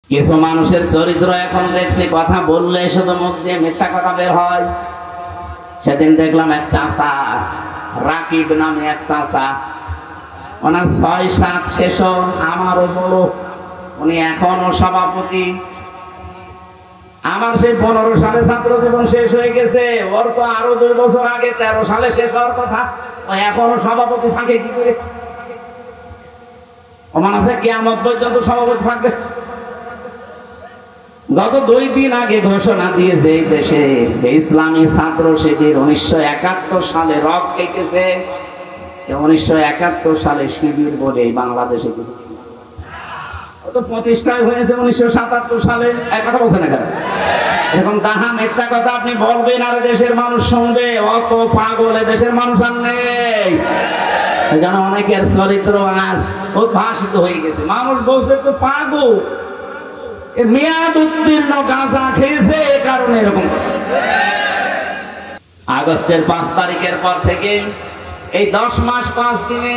কিছু মানুষের চরিত্র এখন দেখছি কথা বললে শুধু মুখ দিয়ে মিথ্যা কথা বের হয়। সেদিন দেখলাম এক চাচা, রাকিব নামে এক চাচা, ওনার ৬-৭ সেশন আমারও বড়, উনি এখনো সভাপতি। আমার সেই ১৫ সালে ছাত্র জীবন শেষ হয়ে গেছে, ওর তো আরো ২ বছর আগে ১৩ সালে শেষ হওয়ার কথা, ও এখনো সভাপতি থাকে কি করে? ও মানুষের কিয়ামত পর্যন্ত সভাপতি থাকবে। গত ২ দিন আগে ঘোষণা দিয়েছে এই দেশে যে ইসলামী ছাত্র শিবির ১৯৭১ সালে রক কেটেছে। ১৯৭১ সালে শিবির বলে বাংলাদেশে কিছু ছিল, তো প্রতিষ্ঠায় হয়েছে ১৯৭৭ সালে। এক কথা বলছেন না কেন? এরকম তাহা মিথ্যা কথা আপনি বলবেন আর দেশের মানুষ শুনবে। অত পাগল দেশের মানুষ আর নেই। যেন অনেকের চরিত্র আজ উদ্ভাসিত হয়ে গেছে। মানুষ বলছে তো পাগল, মেয়াদ উত্তীর্ণ গাঁজা খেয়েছে, এ কারণে এরকম। আগস্টের ৫ তারিখের পর থেকে এই ১০ মাস ৫ দিনে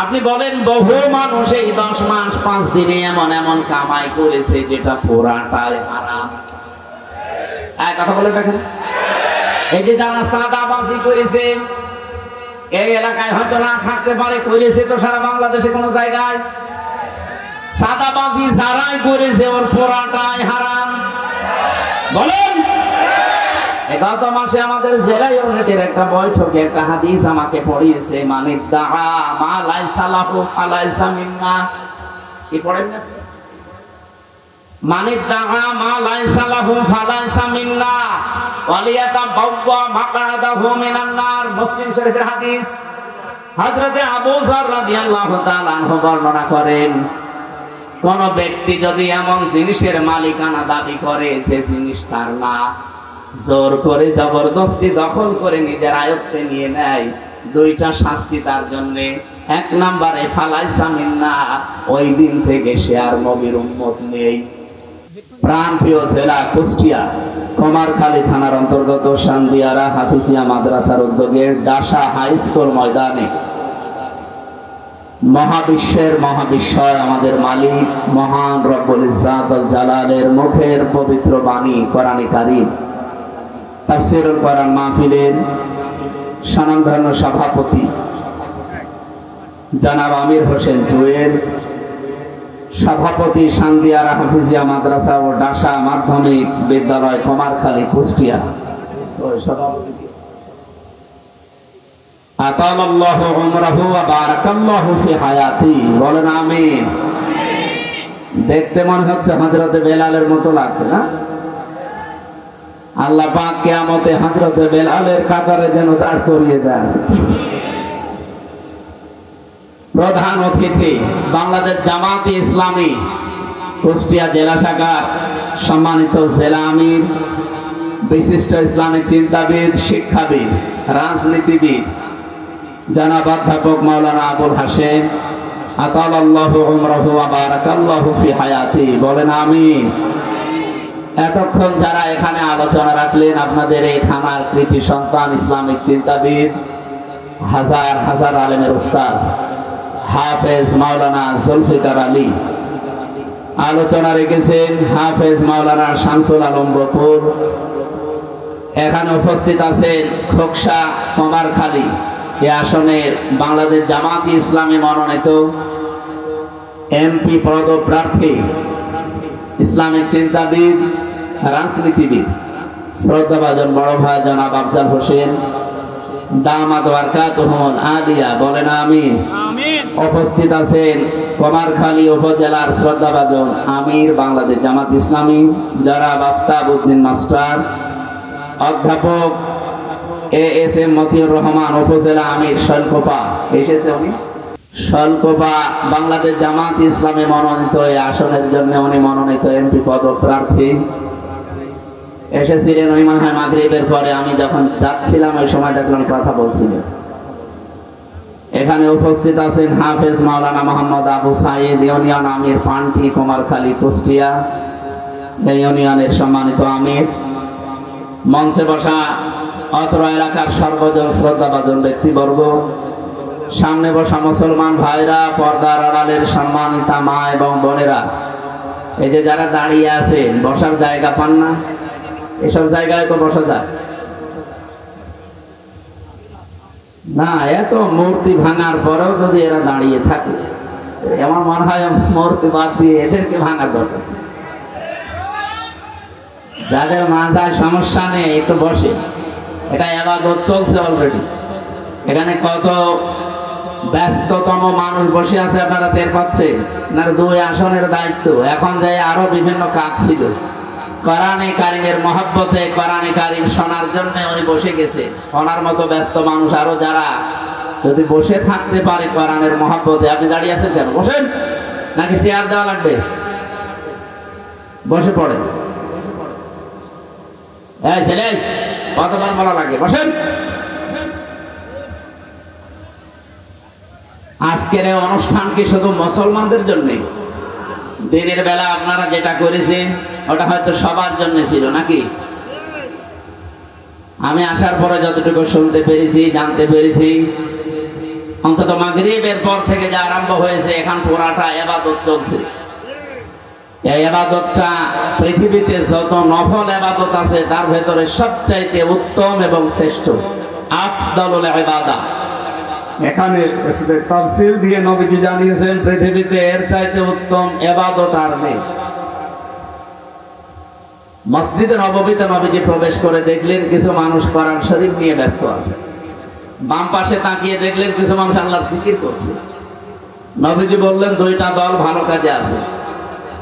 আপনি বলেন বহু মানুষ এই ১০ মাস ৫ দিনে এমন এমন কামাই করেছে যেটা পুরাটাই হারাম। এক কথা বলে দেখেন, এই যে যারা চাঁদাবাজি করেছে এই এলাকায় হয়তো না থাকতে পারে, করেছে তো সারা বাংলাদেশে কোন জায়গায়। চাঁদাবাজি যারাই করেছে ওর পুরাটাই হারাম। বলেন, গত মাসে আমাদের জেলা ইউনিটের একটা বৈঠকে একটা হাদিস আমাকে পড়িয়েছে, মানিদ দাআ মা লাইসা লাহু ফালাইসা মিন্না। কি পড়েন না? মানিদ দাআ মা লাইসা লাহু ফালাইসা মিন্না ওয়ালিয়াতাবাওয়া মাকআদাহু মিনান নার। মুসলিম শরীফের হাদিস। হযরতে আবু যর রাদিয়াল্লাহু তাআলা আনহু বর্ণনা করেন, কোন ব্যক্তি যদি এমন জিনিসের মালিকানা দাবি করে যে জিনিস তার না, জোর করে জবরদস্তি দখল করে নিজের আয়ত্তে নিয়ে নেয়, 2টা শাস্তি তার জন্য। ১ নম্বরে ফালাইসা মিন্না, ওই দিন থেকে সে আর নবীর উম্মত নেই। প্রাণপ্রিয় জেলা কুষ্টিয়া কুমারখালী থানার অন্তর্গত শান্দিয়ারা হাফিজিয়া মাদ্রাসার উদ্যোগে ডাসা হাই স্কুল ময়দানে মহাবিশ্বের মহাবিশ্বর আমাদের মালিক মহান রব্বুল ইজ্জাত ওয়াল জালালের মুখের পবিত্র বাণী কোরআনে কারীম তাফসীরুল কোরআন মাহফিলের স্বনামধন্য সভাপতি জনাব আমির হোসেন জুয়েল, সভাপতি শান্দিয়ারা হাফিজিয়া মাদ্রাসা ও ডাসা মাধ্যমিক বিদ্যালয় কুমারখালী কুষ্টিয়া, আতালাল্লাহু উমরাহু ওয়া বারাকাল্লাহু ফি হায়াতি। বলেন আমিন। দেখতে মনে হচ্ছে হযরতে বেলালের মতো লাগছে না? আল্লাহ পাক কিয়ামতে হযরতে বেলালের কাতারে যেন দাঁড় করিয়ে দেন। প্রধান অতিথি বাংলাদেশ জামাতে ইসলামী কুষ্টিয়া জেলা শাখার সম্মানিত জেলা আমির, বিশিষ্ট ইসলামিক চিন্তাবিদ, শিক্ষাবিদ, রাজনীতিবিদ জনাব অধ্যাপক মাওলানা আবুল হাশেম, আতালাল্লাহু উমরাহু ওয়া বারাকাল্লাহু ফি হায়াতি। বলেন আমিন। এতক্ষণ যারা এখানে আলোচনা রাখলেন আপনাদের এই থানার কৃতি সন্তান, ইসলামিক চিন্তাবিদ, হাজার হাজার আলেমের উস্তাদ হাফেজ মাওলানা জুলফিকার আলী। আলোচনা রেখেছেন হাফেজ মাওলানা শামসুল আলম বকুর। এখানে উপস্থিত আছেন খোকসা কুমারখালী এ আসনের বাংলাদেশ জামাতে ইসলামী মনোনীত এমপি পদপ্রার্থী, ইসলামিক চিন্তাবিদ, রাজনীতিবিদ, শ্রদ্ধাভাজন বড় ভাই জনাব আফজাল হোসেন দামাত বারাকাতুহুল আলিয়া। বলেন আমিন। উপস্থিত আছেন কুমারখালী উপজেলার শ্রদ্ধাভাজন আমির বাংলাদেশ জামাত ইসলামী জনাব আফতাবউদ্দিন মাস্টার, অধ্যাপক এএসএম মতিউর রহমান উপজেলা আমির শৈলকুপা। এসেছে উনি শৈলকুপা বাংলাদেশ জামাত ইসলামী মনোনীত এই আসনের জন্য উনি মনোনীত এমপি পদপ্রার্থী। এসেছিলেন ওই মনে হয় মাগরিবের পরে, আমি যখন যাচ্ছিলাম ওই সময় দেখলাম কথা বলছিলেন। এখানে উপস্থিত আছেন হাফেজ মাওলানা মোহাম্মদ আবু সাইদ, ইউনিয়ন আমির পান্টি কুমারখালী কুষ্টিয়া, এই ইউনিয়নের সম্মানিত আমির। মঞ্চে বসা অত্র এলাকার সর্বজন শ্রদ্ধাভাজন ব্যক্তিবর্গ, সামনে বসা মুসলমান ভাইরা, পর্দার আড়ালের সম্মানিতা মা এবং বোনেরা, এই যে যারা দাঁড়িয়ে আছেন বসার জায়গা পান না, এসব জায়গায় তো বসা যায় না। এত মূর্তি ভাঙার পরেও যদি এরা দাঁড়িয়ে থাকে, আমার মনে হয় মূর্তি বাদ দিয়ে এদেরকে ভাঙার দরকার। যাদের মাথায় সমস্যা নেই একটু বসে, এটা ইবাদত চলছে অলরেডি। এখানে কত ব্যস্ততম মানুষ বসে আছে আপনারা টের পাচ্ছেন না? 2 আসনের দায়িত্ব, এখন যাই আরো বিভিন্ন কাজ ছিল। কোরআনে কারিমের মহব্বতে কোরআনে কারিম শোনার জন্য উনি বসে গেছে। ওনার মতো ব্যস্ত মানুষ আরো যারা যদি বসে থাকতে পারে কোরআনের মহব্বতে। আপনি দাঁড়িয়ে আছেন কেন? বসেন, নাকি চেয়ার দেওয়া লাগবে? বসে পড়েন। এই ছেলে, কতবার বলা লাগে বসেন। আজকের এই অনুষ্ঠান কি শুধু মুসলমানদের জন্য? দিনের বেলা আপনারা যেটা করেছেন ওটা হয়তো সবার জন্য ছিল নাকি? আমি আসার পরে যতটুকু শুনতে পেরেছি, জানতে পেরেছি, অন্তত মাগরিবের পর থেকে যা আরম্ভ হয়েছে এখন পুরাটা ইবাদত চলছে। এই ইবাদতটা পৃথিবীতে যত নফল ইবাদত আছে তার ভেতরে সবচাইতে উত্তম এবং শ্রেষ্ঠ, আফদালুল ইবাদা। এখানে তাফসীর দিয়ে নবীজি জানিয়েছেন পৃথিবীতে এর চাইতে উত্তম ইবাদত আর নেই। মসজিদে নববীতে নবীজি প্রবেশ করে দেখলেন কিছু মানুষ কোরআন শরীফ নিয়ে ব্যস্ত আছে। বাম পাশে তাকিয়ে দেখলেন কিছু মানুষ আল্লাহর জিকির করছে। নবীজি বললেন 2টা দল ভালো কাজে আছে,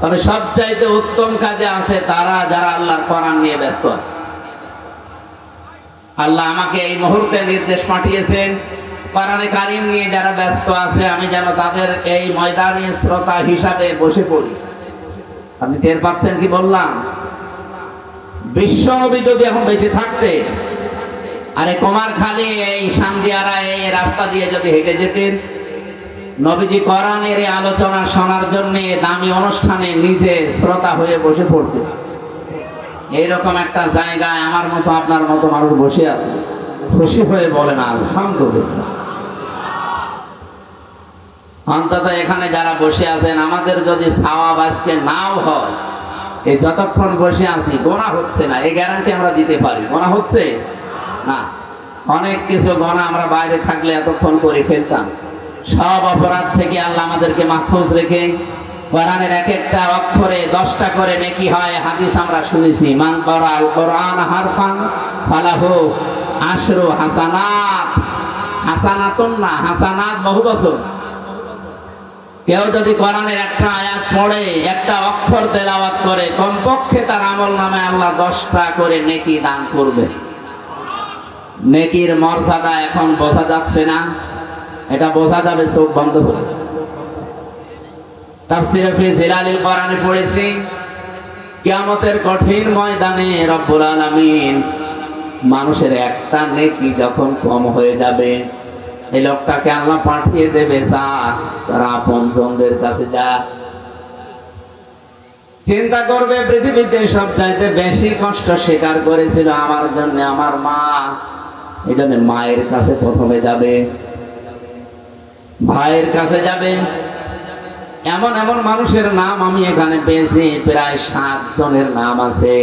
তবে সবচাইতে উত্তম কাজে আছে তারা যারা আল্লাহর কোরআন নিয়ে ব্যস্ত আছে। আল্লাহ আমাকে এই মুহূর্তে নির্দেশ পাঠিয়েছেন কোরআনে কারিম নিয়ে যারা ব্যস্ত আছে আমি যেন তাদের এই ময়দানে শ্রোতা হিসাবে বসে পড়ি। আপনি টের পাচ্ছেন কি বললাম? বিশ্ব নবী যদি এখন বেঁচে থাকতে আরে কুমারখালী এই সান্দিয়ারা এই রাস্তা দিয়ে যদি হেঁটে যেতেন, নবীজি কোরআনের এই আলোচনা শোনার জন্য দামি অনুষ্ঠানে নিজে শ্রোতা হয়ে বসে পড়তেন। এইরকম একটা জায়গায় আমার মতো আপনার মতো মানুষ বসে আছে, খুশি হয়ে বলেন আলহামদুলিল্লাহ। অন্তত এখানে যারা বসে আছেন আমাদের যদি সওয়াব আজকে নাও হয়, এই যতক্ষণ বসে আছি গোনা হচ্ছে না, এই গ্যারান্টি আমরা দিতে পারি। গোনা হচ্ছে না, অনেক কিছু গোনা আমরা বাইরে থাকলে এতক্ষণ করে ফেলতাম। সব অপরাধ থেকে আল্লাহ আমাদেরকে মাহফুজ রেখে কোরআনের এক একটা অক্ষরে 10টা করে নেকি হয়। হাদিস আমরা শুনেছি, মান ক্বারাআল কোরআন হারফান ফালাহু আশরু হাসানাত। হাসানাতুন না, হাসানাত বহু বছর। কেউ যদি কোরআনের একটা আয়াত পড়ে, একটা অক্ষর তেলাওয়াত করে, কমপক্ষে তার আমল নামে আল্লাহ 10টা করে নেকি দান করবে। নেকির মর্যাদা এখন বোঝা যাচ্ছে না, এটা বোঝা যাবে চোখ বন্ধ করে। তাফসীরে ফি জিলালিল কোরআনে পড়েছি, কিয়ামতের কঠিন ময়দানে রব্বুল আলামিন মানুষের একটা নেকি যখন কম হয়ে যাবে, এই লোকটাকে আল্লাহ পাঠিয়ে দেবে তার আপনজনদের কাছে। যা চিন্তা করবে, পৃথিবীতে সবচাইতে বেশি কষ্ট স্বীকার করেছিল আমার জন্য আমার মা, এই জন্য মায়ের কাছে প্রথমে যাবে, ভাইয়ের কাছে যাবে। এমন এমন মানুষের নাম আমি এখানে পেয়েছি, প্রায় 7 জনের নাম আছে।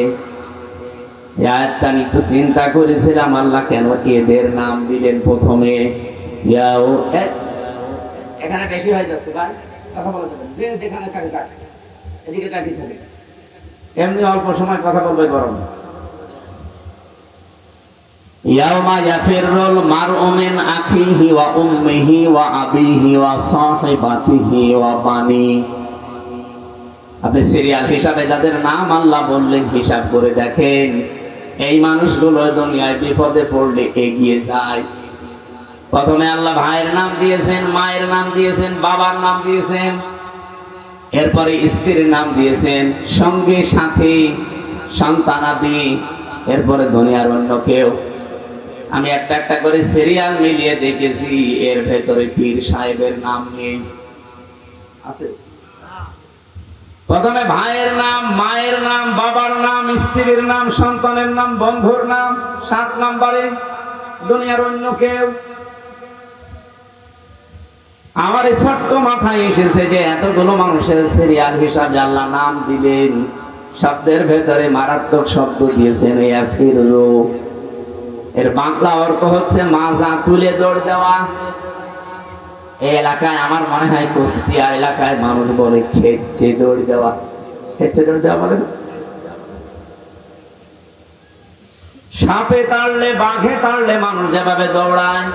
একটু চিন্তা করেছিলাম আল্লাহ কেন এদের নাম দিলেন প্রথমে। এখানে বেশি হয়ে যাচ্ছে ভাই, কথা বলা যাবে, যে যেখানে থাকে থাকে, এদিকে তাকিয়ে থাকে, এমনি অল্প সময় কথা বলবে গরম। ইয়াউমা ইয়াফিরুল মারউ মিন আখিহি ওয়া উম্মিহি ওয়া আবিহি ওয়া সাহিবাতিহি ওয়া বানি। আপনি সিরিয়াল হিসাবে যাদের নাম আল্লাহ বললেন হিসাব করে দেখেন, এই মানুষগুলো দুনিয়ায় বিপদে পড়লে এগিয়ে যায়। প্রথমে আল্লাহ ভাইয়ের নাম দিয়েছেন, মায়ের নাম দিয়েছেন, বাবার নাম দিয়েছেন, এরপরে স্ত্রীর নাম দিয়েছেন, সঙ্গী সাথী সন্তানাদি, এরপরে দুনিয়ার অন্য কেউ। আমি একটা একটা করে সিরিয়াল মিলিয়ে দেখেছি, এর ভেতরে পীর সাহেবের নাম নেই। আছে? প্রথমে ভাইয়ের নাম, মায়ের নাম, বাবার নাম, স্ত্রীর নাম, সন্তানের নাম, বন্ধুর নাম, 7 নম্বরে দুনিয়ার অন্য কেউ। আমার এই ছোট্ট মাথায় এসেছে যে এতগুলো মানুষের সিরিয়াল হিসাবে আল্লাহ নাম দিলেন, শব্দের ভেতরে মারাত্মক শব্দ দিয়েছেন ইয়াফিরু। এর বাংলা অর্থ হচ্ছে মাজা তুলে দৌড় দেওয়া। এই এলাকায় আমার মনে হয় কুষ্টিয়া এলাকায় মানুষ বলে খেচ্ছে দৌড় দেওয়া। খেচ্ছে দৌড় দেওয়া বলে সাপে তাড়লে বাঘে তাড়লে মানুষ যেভাবে দৌড়ায়,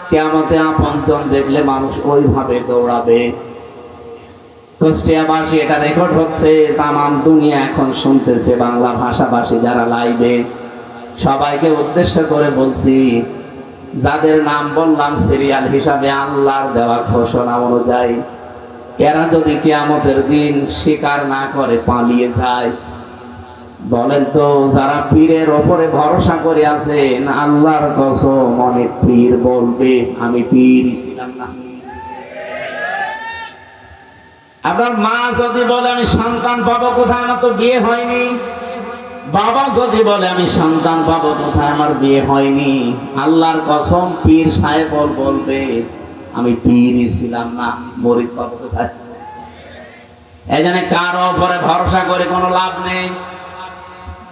কিয়ামতে আপনজন দেখলে মানুষ ওইভাবে দৌড়াবে। কুষ্টিয়াবাসী এটা রেকর্ড হচ্ছে, তামাম দুনিয়া এখন শুনতেছে, বাংলা ভাষাভাষী যারা লাইভে, সবাইকে উদ্দেশ্য করে বলছি, যাদের নাম বললাম সিরিয়াল হিসাবে আল্লাহর দেওয়া ঘোষণা অনুযায়ী, এরা যদি কিয়ামতের দিন স্বীকার না করে পালিয়ে যায়, বলেন তো যারা পীরের ওপরে ভরসা করে আছেন, আল্লাহর কসম অনেক পীর বলবে আমি পীরই ছিলাম না। আপনার মা যদি বলে আমি সন্তান পাবো কোথায়, আমার তো বিয়ে হয়নি, বাবা যদি বলে আমি সন্তান পাবো কোথায়, আমার বিয়ে হয়নি, আল্লাহর কসম পীর সাহেব বলবে আমি পীরই ছিলাম না, মরিদ পাবো কোথায়। এই জন্য কারো উপরে ভরসা করে কোনো লাভ নেই।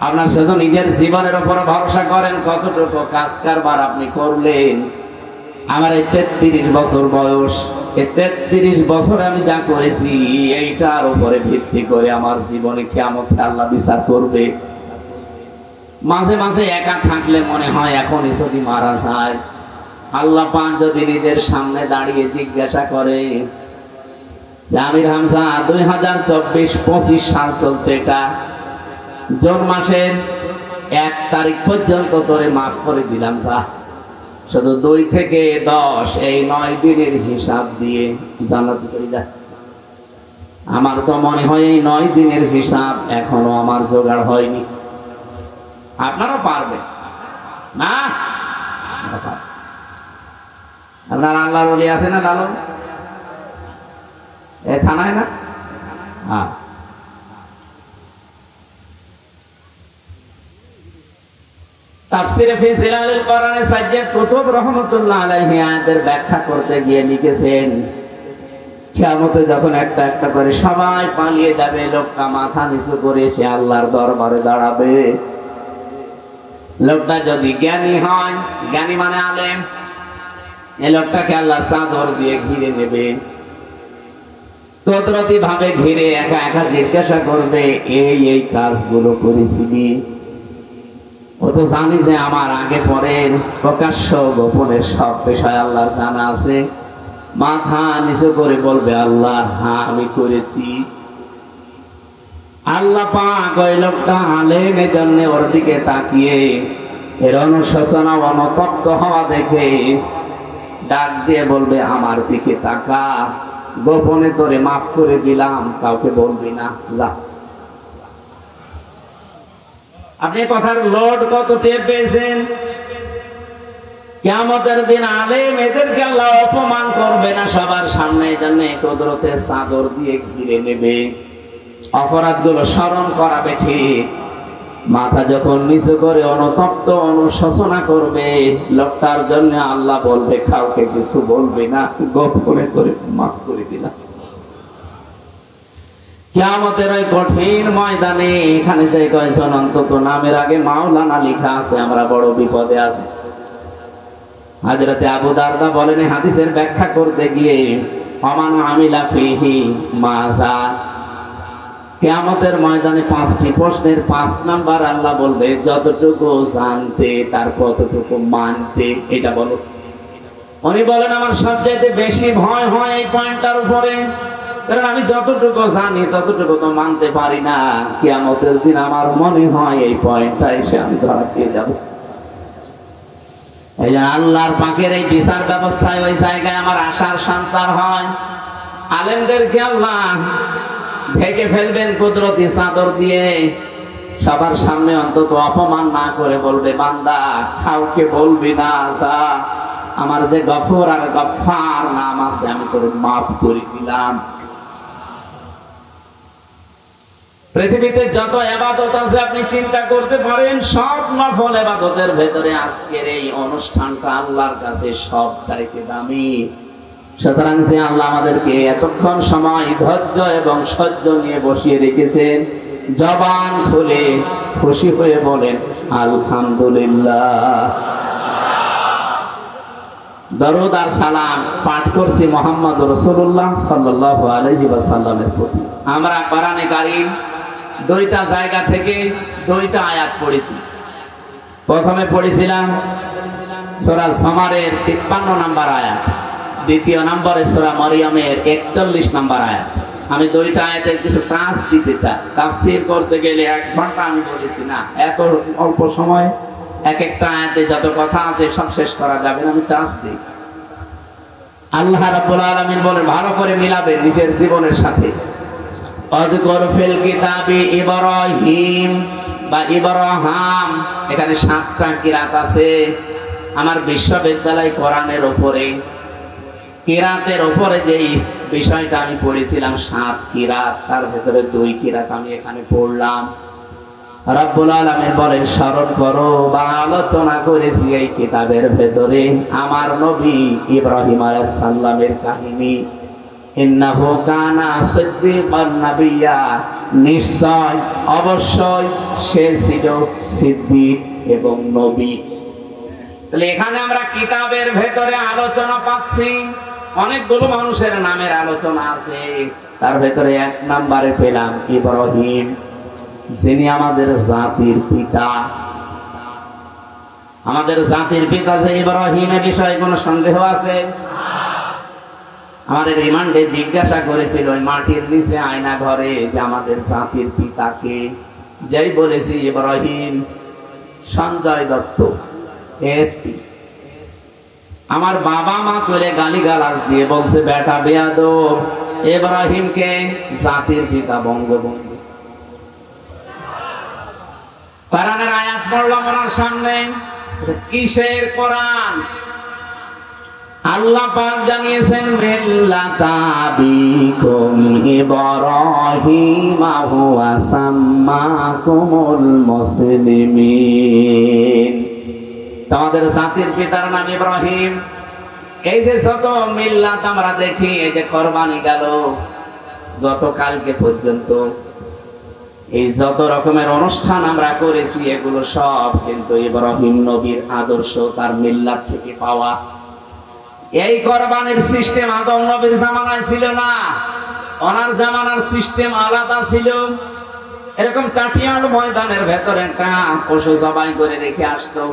আপনার শুধু নিজের জীবনের উপরে ভরসা করেন, কতটুকু কাজ কারবার আপনি করলেন। আমার এই 33 বছর বয়স, এই 33 বছরে আমি যা করেছি এইটার উপরে ভিত্তি করে আমার জীবনে কিয়ামতে আল্লাহ বিচার করবে। মাঝে মাঝে একা থাকলে মনে হয় এখনই যদি মারা যায়, আল্লাহ পাক যদি নিজের সামনে দাঁড়িয়ে জিজ্ঞাসা করে, আমির হামজা 2024-25 সাল চলছে, এটা জুন মাসের 1 তারিখ পর্যন্ত তোরে মাফ করে দিলাম, যা শুধু 2 থেকে 10 এই 9 দিনের হিসাব দিয়ে জান্নাতে চলে যায়। আমার তো মনে হয় এই 9 দিনের হিসাব এখনো আমার জোগাড় হয়নি। আপনারা পারবেন না? আপনার আল্লাহর ওলি আছে না লালন এ থানায় না? হ্যাঁ, তাফসীরে ফি জিলালিল কোরআনে সাজ্জাদ কুতুব রাহমাতুল্লাহ আলাইহি আয়াতের ব্যাখ্যা করতে গিয়ে লিখেছেন, কিয়ামতে যখন একটা একটা করে সবাই পালিয়ে যাবে, লোকটা মাথা নিচু করে সে আল্লাহর দরবারে দাঁড়াবে। লোকটা যদি জ্ঞানী হয়, জ্ঞানী মানে আলেম, এই লোকটাকে আল্লাহ চাদর দিয়ে ঘিরে নেবে, কুদরতি ভাবে ঘিরে একা একা জিজ্ঞাসা করবে এই এই কাজগুলো করেছিলি। ও তো জানি যে আমার আগে পরের প্রকাশ্য গোপনের সব বিষয় আল্লাহর জানা আছে। মাথা নিচু করে বলবে আল্লাহ হ্যাঁ আমি করেছি। আল্লাহ পাক ওই লোকটা আলেম, এজন্য ওর দিকে তাকিয়ে এর অনুশোচনা অনুতপ্ত হওয়া দেখে ডাক দিয়ে বলবে আমার দিকে তাকা, গোপনে তোরে মাফ করে দিলাম, কাউকে বলবি না, যা। আপনি কথার লোড কত টের পেয়েছেন? কিয়ামতের দিন আলেম এদেরকে আল্লাহ অপমান করবে না সবার সামনে, জন্য কুদরতের চাদর দিয়ে ঘিরে নেবে, অপরাধগুলো স্মরণ করাবে। ঠিক মাথা যখন নিচু করে অনুতপ্ত অনুশোচনা করবে, লোকটার জন্য আল্লাহ বলবে কাউকে কিছু বলবে না, গোপনে করে মাফ করে দিলাম। কিয়ামতের ওই কঠিন ময়দানে এখানে যে কয়েকজন অন্তত নামের আগে মাওলানা লেখা আছে, আমরা বড় বিপদে আছি। হযরতে আবু দারদা বলেন হাদিসের ব্যাখ্যা করতে গিয়ে, ওমান আমিলা ফিহি মাজা, কিয়ামতের ময়দানে 5টি প্রশ্নের 5 নাম্বার আল্লাহ বলবে যতটুকু জানতে তার কতটুকু মানতে, এটা বলো। উনি বলেন আমার সবচেয়ে বেশি ভয় হয় এই পয়েন্টটার উপরে, কারণ আমি যতটুকু জানি ততটুকু তো মানতে পারি না। কিয়ামতের দিন আমার মনে হয় এই পয়েন্টটা এসে আমি ধরা খেয়ে যাব। এই যে আল্লাহর পাকের এই বিচার ব্যবস্থায় ওই জায়গায় আমার আশার সঞ্চার হয়। আলেমদেরকে আল্লাহ ঢেকে ফেলবেন কুদরতি চাদর দিয়ে, সবার সামনে অন্তত অপমান না করে বলবে বান্দা কাউকে বলবি না, যা আমার যে গফুর আর গফফার নাম আছে আমি তোরে মাফ করে দিলাম। পৃথিবীতে যত ইবাদত আছে আপনি চিন্তা করতে পারেন, সব নফল ইবাদতের ভেতরে আজকের এই অনুষ্ঠানটা আল্লাহর কাছে সব চাইতে দামি। সুতরাং যে আল্লাহ আমাদেরকে এতক্ষণ সময় ধৈর্য এবং সহ্য নিয়ে বসিয়ে রেখেছেন, জবান খুলে খুশি হয়ে বলেন আলহামদুলিল্লাহ। দরুদ আর সালাম পাঠ করছি মুহাম্মদ রাসূলুল্লাহ সাল্লাল্লাহু আলাইহি ওয়াসাল্লামের প্রতি। আমরা কোরআনে কারীম দুইটা জায়গা থেকে দুইটা আয়াত পড়েছি। প্রথমে পড়েছিলাম সূরা জুমারের ৫৩ নম্বর আয়াত, দ্বিতীয় নম্বরে সূরা মরিয়মের ৪১ নম্বর আয়াত। আমি দুইটা আয়াতের কিছু কাজ দিতে চাই। তাফসীর করতে গেলে ১ ঘন্টা আমি বলেছি না, এত অল্প সময় এক একটা আয়াতে যত কথা আছে সব শেষ করা যাবে না, আমি কাজ দিই। আল্লাহ রাব্বুল আলামিন বলেন, ভালো করে মিলাবেন নিজের জীবনের সাথে। আযকুর ফিল কিতাবি ইব্রাহিম বা ইব্রাহাম, এখানে ৭টা কিরাত আছে। আমার বিশ্ববিদ্যালয় কোরআনের উপরে কিরাতের উপরে যে বিষয়টা আমি পড়েছিলাম ৭ কিরাত, তার ভেতরে ২ কিরাত আমি এখানে পড়লাম। রব্বুল আলামিন বলেন, স্মরণ করো বা আলোচনা করেছি এই কিতাবের ভেতরে আমার নবী ইব্রাহিম আলাইহিস সালামের কাহিনী। ইন্নাহু কানা সিদ্দীকান নাবিয়্যা, নিশ্চয় অবশ্যই সে ছিল সিদ্দিক এবং নবী। তাহলে এখানে আমরা কিতাবের ভেতরে আলোচনা পাচ্ছি, অনেকগুলো মানুষের নামের আলোচনা আছে। তার ভেতরে ১ নম্বরে পেলাম ইব্রাহিম, যিনি আমাদের জাতির পিতা। আমাদের জাতির পিতা যে ইব্রাহিমের বিষয়ে কোনো সন্দেহ আছে? আমাদের রিমান্ডে জিজ্ঞাসা করেছিল ওই মাটির নিচে আয়না ঘরে যে আমাদের জাতির পিতাকে, যেই বলেছি ইব্রাহিম, সঞ্জয় দত্ত এসপি। আমার বাবা মা করে গালিগালাজ দিয়ে বলছে, বেটা বেয়াদব, ইব্রাহিমকে জাতির পিতা বঙ্গবন্ধু। কোরআনের আয়াত পড়লাম ওনার সামনে। কিসের কোরআন? আল্লাহ পাক জানিয়েছেন, মিল্লাতা আবিকুম ইব্রাহিম হুয়া সাম্মাকুমুল মুসলিমিন। তোমাদের জাতির পিতার নাম ইব্রাহিম। এই যে যত মিল্লাত আমরা দেখি, এই যে কোরবানি গেল গতকালকে পর্যন্ত, এই যত রকমের অনুষ্ঠান আমরা করেছি, এগুলো সব কিন্তু ইব্রাহিম নবীর আদর্শ, তার মিল্লাত থেকে পাওয়া। এই কোরবানির সিস্টেম আদম নবীর জামানায় ছিল না, ওনার জামানার সিস্টেম আলাদা ছিল। এরকম চাটিয়াল ময়দানের ভেতরে একটা পশু জবাই করে রেখে আসতো,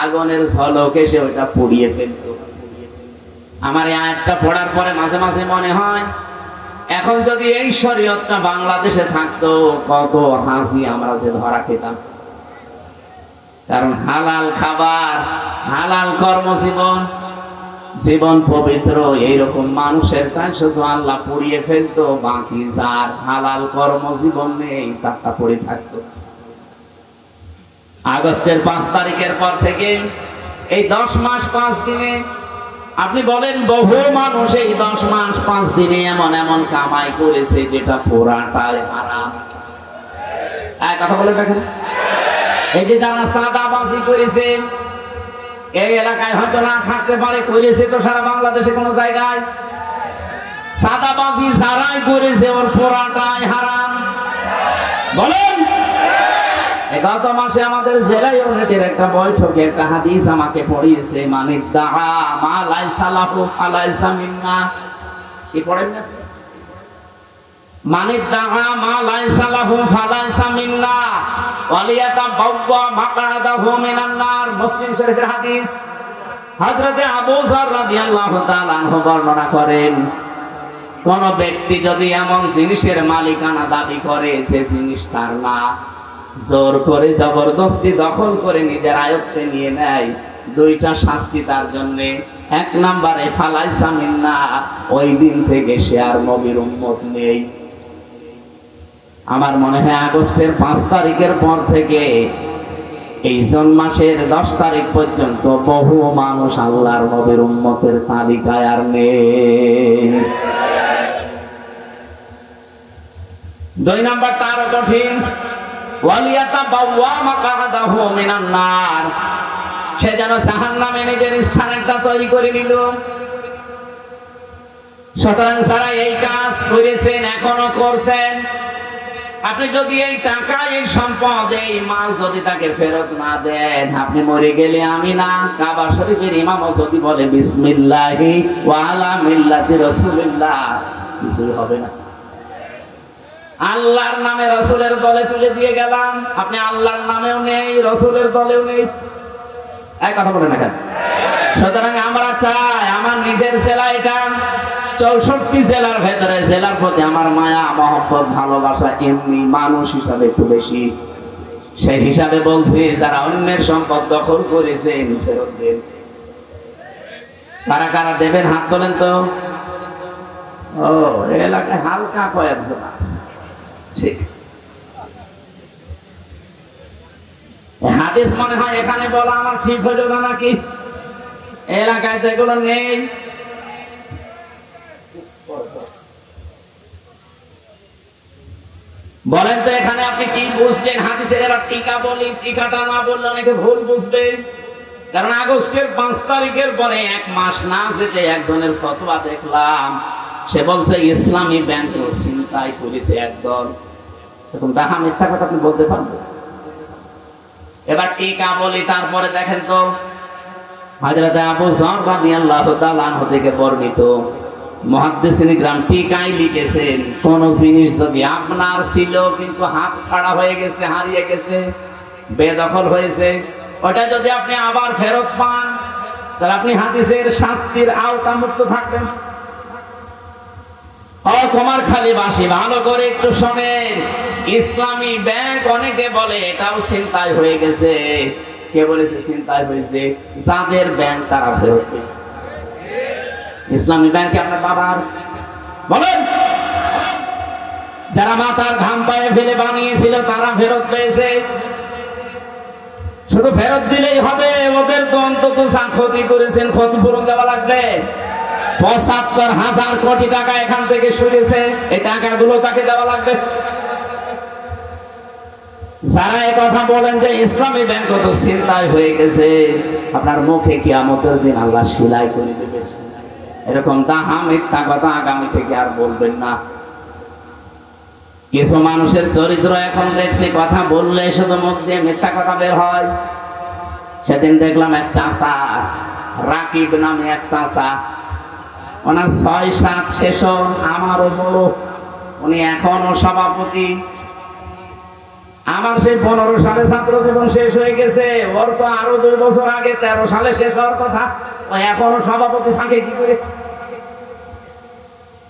আগুনের ঝলক এসে ওইটা পুড়িয়ে ফেলতো। আমার এই আয়াতটা পড়ার পরে মাঝে মাঝে মনে হয়, এখন যদি এই শরীয়তটা বাংলাদেশে থাকতো, কত হাসি আমরা যে ধরা খেতাম। কারণ হালাল খাবার, হালাল কর্মজীবন, জীবন পবিত্র, এইরকম মানুষের কাজ শুধু আল্লাহ পুড়িয়ে ফেলতো, বাকি যার হালাল কর্মজীবন নেই তারটা পড়ে থাকতো। আগস্টের ৫ তারিখের পর থেকে এই ১০ মাস ৫ দিনে আপনি বলেন, বহু মানুষ এই ১০ মাস ৫ দিনে এমন এমন কামাই করেছে যেটা পুরাটাই হারাম। এক কথা বলে দেখেন, এই যে যারা চাঁদাবাজি করেছে, এই এলাকায় হয়তো না থাকতে পারে, করেছে তো সারা বাংলাদেশে কোন জায়গায়। চাঁদাবাজি যারাই করেছে ওর পুরাটাই হারাম। বলেন, গত মাসে আমাদের জেলা ইউনিটের একটা বৈঠকে একটা হাদিস আমাকে পড়িয়েছে, মানিদ্দাআ মা লাইসা লাহু ফালাইসা মিন্না। কি পড়েন না? মানিদ্দাআ মা লাইসা লাহু ফালাইসা মিন্না ওয়ালিয়াতাবাওয়া মাকআদাহু মিনান নার। মুসলিম শরীফের হাদিস। হযরতে আবু যর রাদিয়াল্লাহু তাআলা আনহু বর্ণনা করেন, কোন ব্যক্তি যদি এমন জিনিসের মালিকানা দাবি করে যে জিনিস তার না, জোর করে জবরদস্তি দখল করে নিজের আয়ত্তে নিয়ে নেয়, 2টা শাস্তি তার জন্য। ১ নম্বরে ফালাইসা মিন্না, ওই দিন থেকে সে আর নবীর উম্মত নেই। আমার মনে হয় আগস্টের ৫ তারিখের পর থেকে এই জুন মাসের ১০ তারিখ পর্যন্ত বহু মানুষ আল্লাহর নবীর উম্মতের তালিকায় আর নেই। ২ নাম্বারটা আরো কঠিন, ওয়ালিয়াতাবাওয়া মাকআদাহু মিনান নার। সে যেন জাহান্নামে নিজের স্থানটা তৈরি করে নিল। সুতরাং যারা এই কাজ করেছেন এখনো করছেন, আপনি যদি এই টাকা, এই সম্পদ, এই মাল যদি তাকে ফেরত না দেন, আপনি মরে গেলে আমি না, কাবা শরীফের ইমামও যদি বলে বিসমিল্লাহি ওয়া আলা মিল্লাতি রাসূলিল্লাহ, কিছুই হবে না। আল্লাহর নামে রাসূলের দলে তুলে দিয়ে গেলাম, আপনি আল্লাহর নামেও নেই, রাসূলের দলেও নেই, এই কথা বলেন না কেন? সুতরাং আমরা চাই, আমার নিজের জেলা এটা, 64 জেলার ভেতরে জেলার প্রতি আমার মায়া মহব্বত ভালোবাসা এমনি মানুষ হিসাবে একটু বেশি। সেই হিসাবে বলছি, যারা অন্যের সম্পদ দখল করেছেন ফেরত দেন। কারা কারা দেবেন হাত তোলেন তো। ও, এলাকায় হালকা কয়েকজন আছে, ঠিক। হাদিস মনে হয় এখানে বলা আমার ঠিক হইল না নাকি? এলাকায় তো এগুলো নেই। বলেন তো এখানে আপনি কি বুঝলেন? হাদিসের এরা টিকা বলি, টিকাটা না বললে অনেকে ভুল বুঝবে। কারণ আগস্টের 5 তারিখের পরে 1 মাস না যেতে একজনের ফতোয়া দেখলাম, সে বলছে ইসলামী ব্যাংক ছিনতাই করেছে একদল। এখন তাহা মিথ্যা কথা আপনি বলতে পারবেন? এবার টিকা বলি, তারপরে দেখেন তো হযরত আবু যর রাদিয়াল্লাহু তাআলা আনহু থেকে বর্ণিত মুহাদ্দিসিন ইকরাম টিকায় লিখেছেন, কোন জিনিস যদি আপনার ছিল কিন্তু হাত ছাড়া হয়ে গেছে, হারিয়ে গেছে, বেদখল হয়েছে, ওটা যদি আপনি আবার ফেরত পান, তাহলে আপনি হাদিসের শাস্তির আওতামুক্ত থাকবেন। কুমারখালীবাসী ভালো করে একটু শোনেন, ইসলামী ব্যাংক অনেকে বলে এটাও ছিনতাই হয়ে গেছে। কে বলেছে ছিনতাই হয়েছে? যাদের ব্যাংক তারা ফেরত পেয়েছে। ইসলামী ব্যাংকে আপনার বাবার বলেন, যারা মাথার ঘাম পায়ে ফেলে বানিয়েছিল তারা ফেরত পেয়েছে। শুধু ফেরত দিলেই হবে? ওদের তো অন্তত যা ক্ষতি করেছেন ক্ষতিপূরণ দেওয়া লাগবে। ৭৫,০০০ কোটি টাকা এখান থেকে সরিয়েছে, এই টাকাগুলো তাকে দেওয়া লাগবে। যারা এই কথা বলেন যে ইসলামী ব্যাংক তো ছিনতাই হয়ে গেছে, আপনার মুখে কিয়ামতের দিন আল্লাহ সেলাই করে দেবে। এরকম তাহা মিথ্যা কথা আগামী থেকে আর বলবেন না। কিছু মানুষের চরিত্র এখন দেখছি, কথা বললে শুধু মুখ দিয়ে মিথ্যা কথা বের হয়। সেদিন দেখলাম এক চাচা, রাকিব নামে এক চাচা, ওনার ৬-৭ সেশন, আমারও বড়, উনি এখনো সভাপতি। আমার সেই 15 সালে ছাত্র জীবন শেষ হয়ে গেছে, ওর তো আরো 2 বছর আগে 13 সালে শেষ হওয়ার কথা, ও এখনো সভাপতি থাকে কি করে?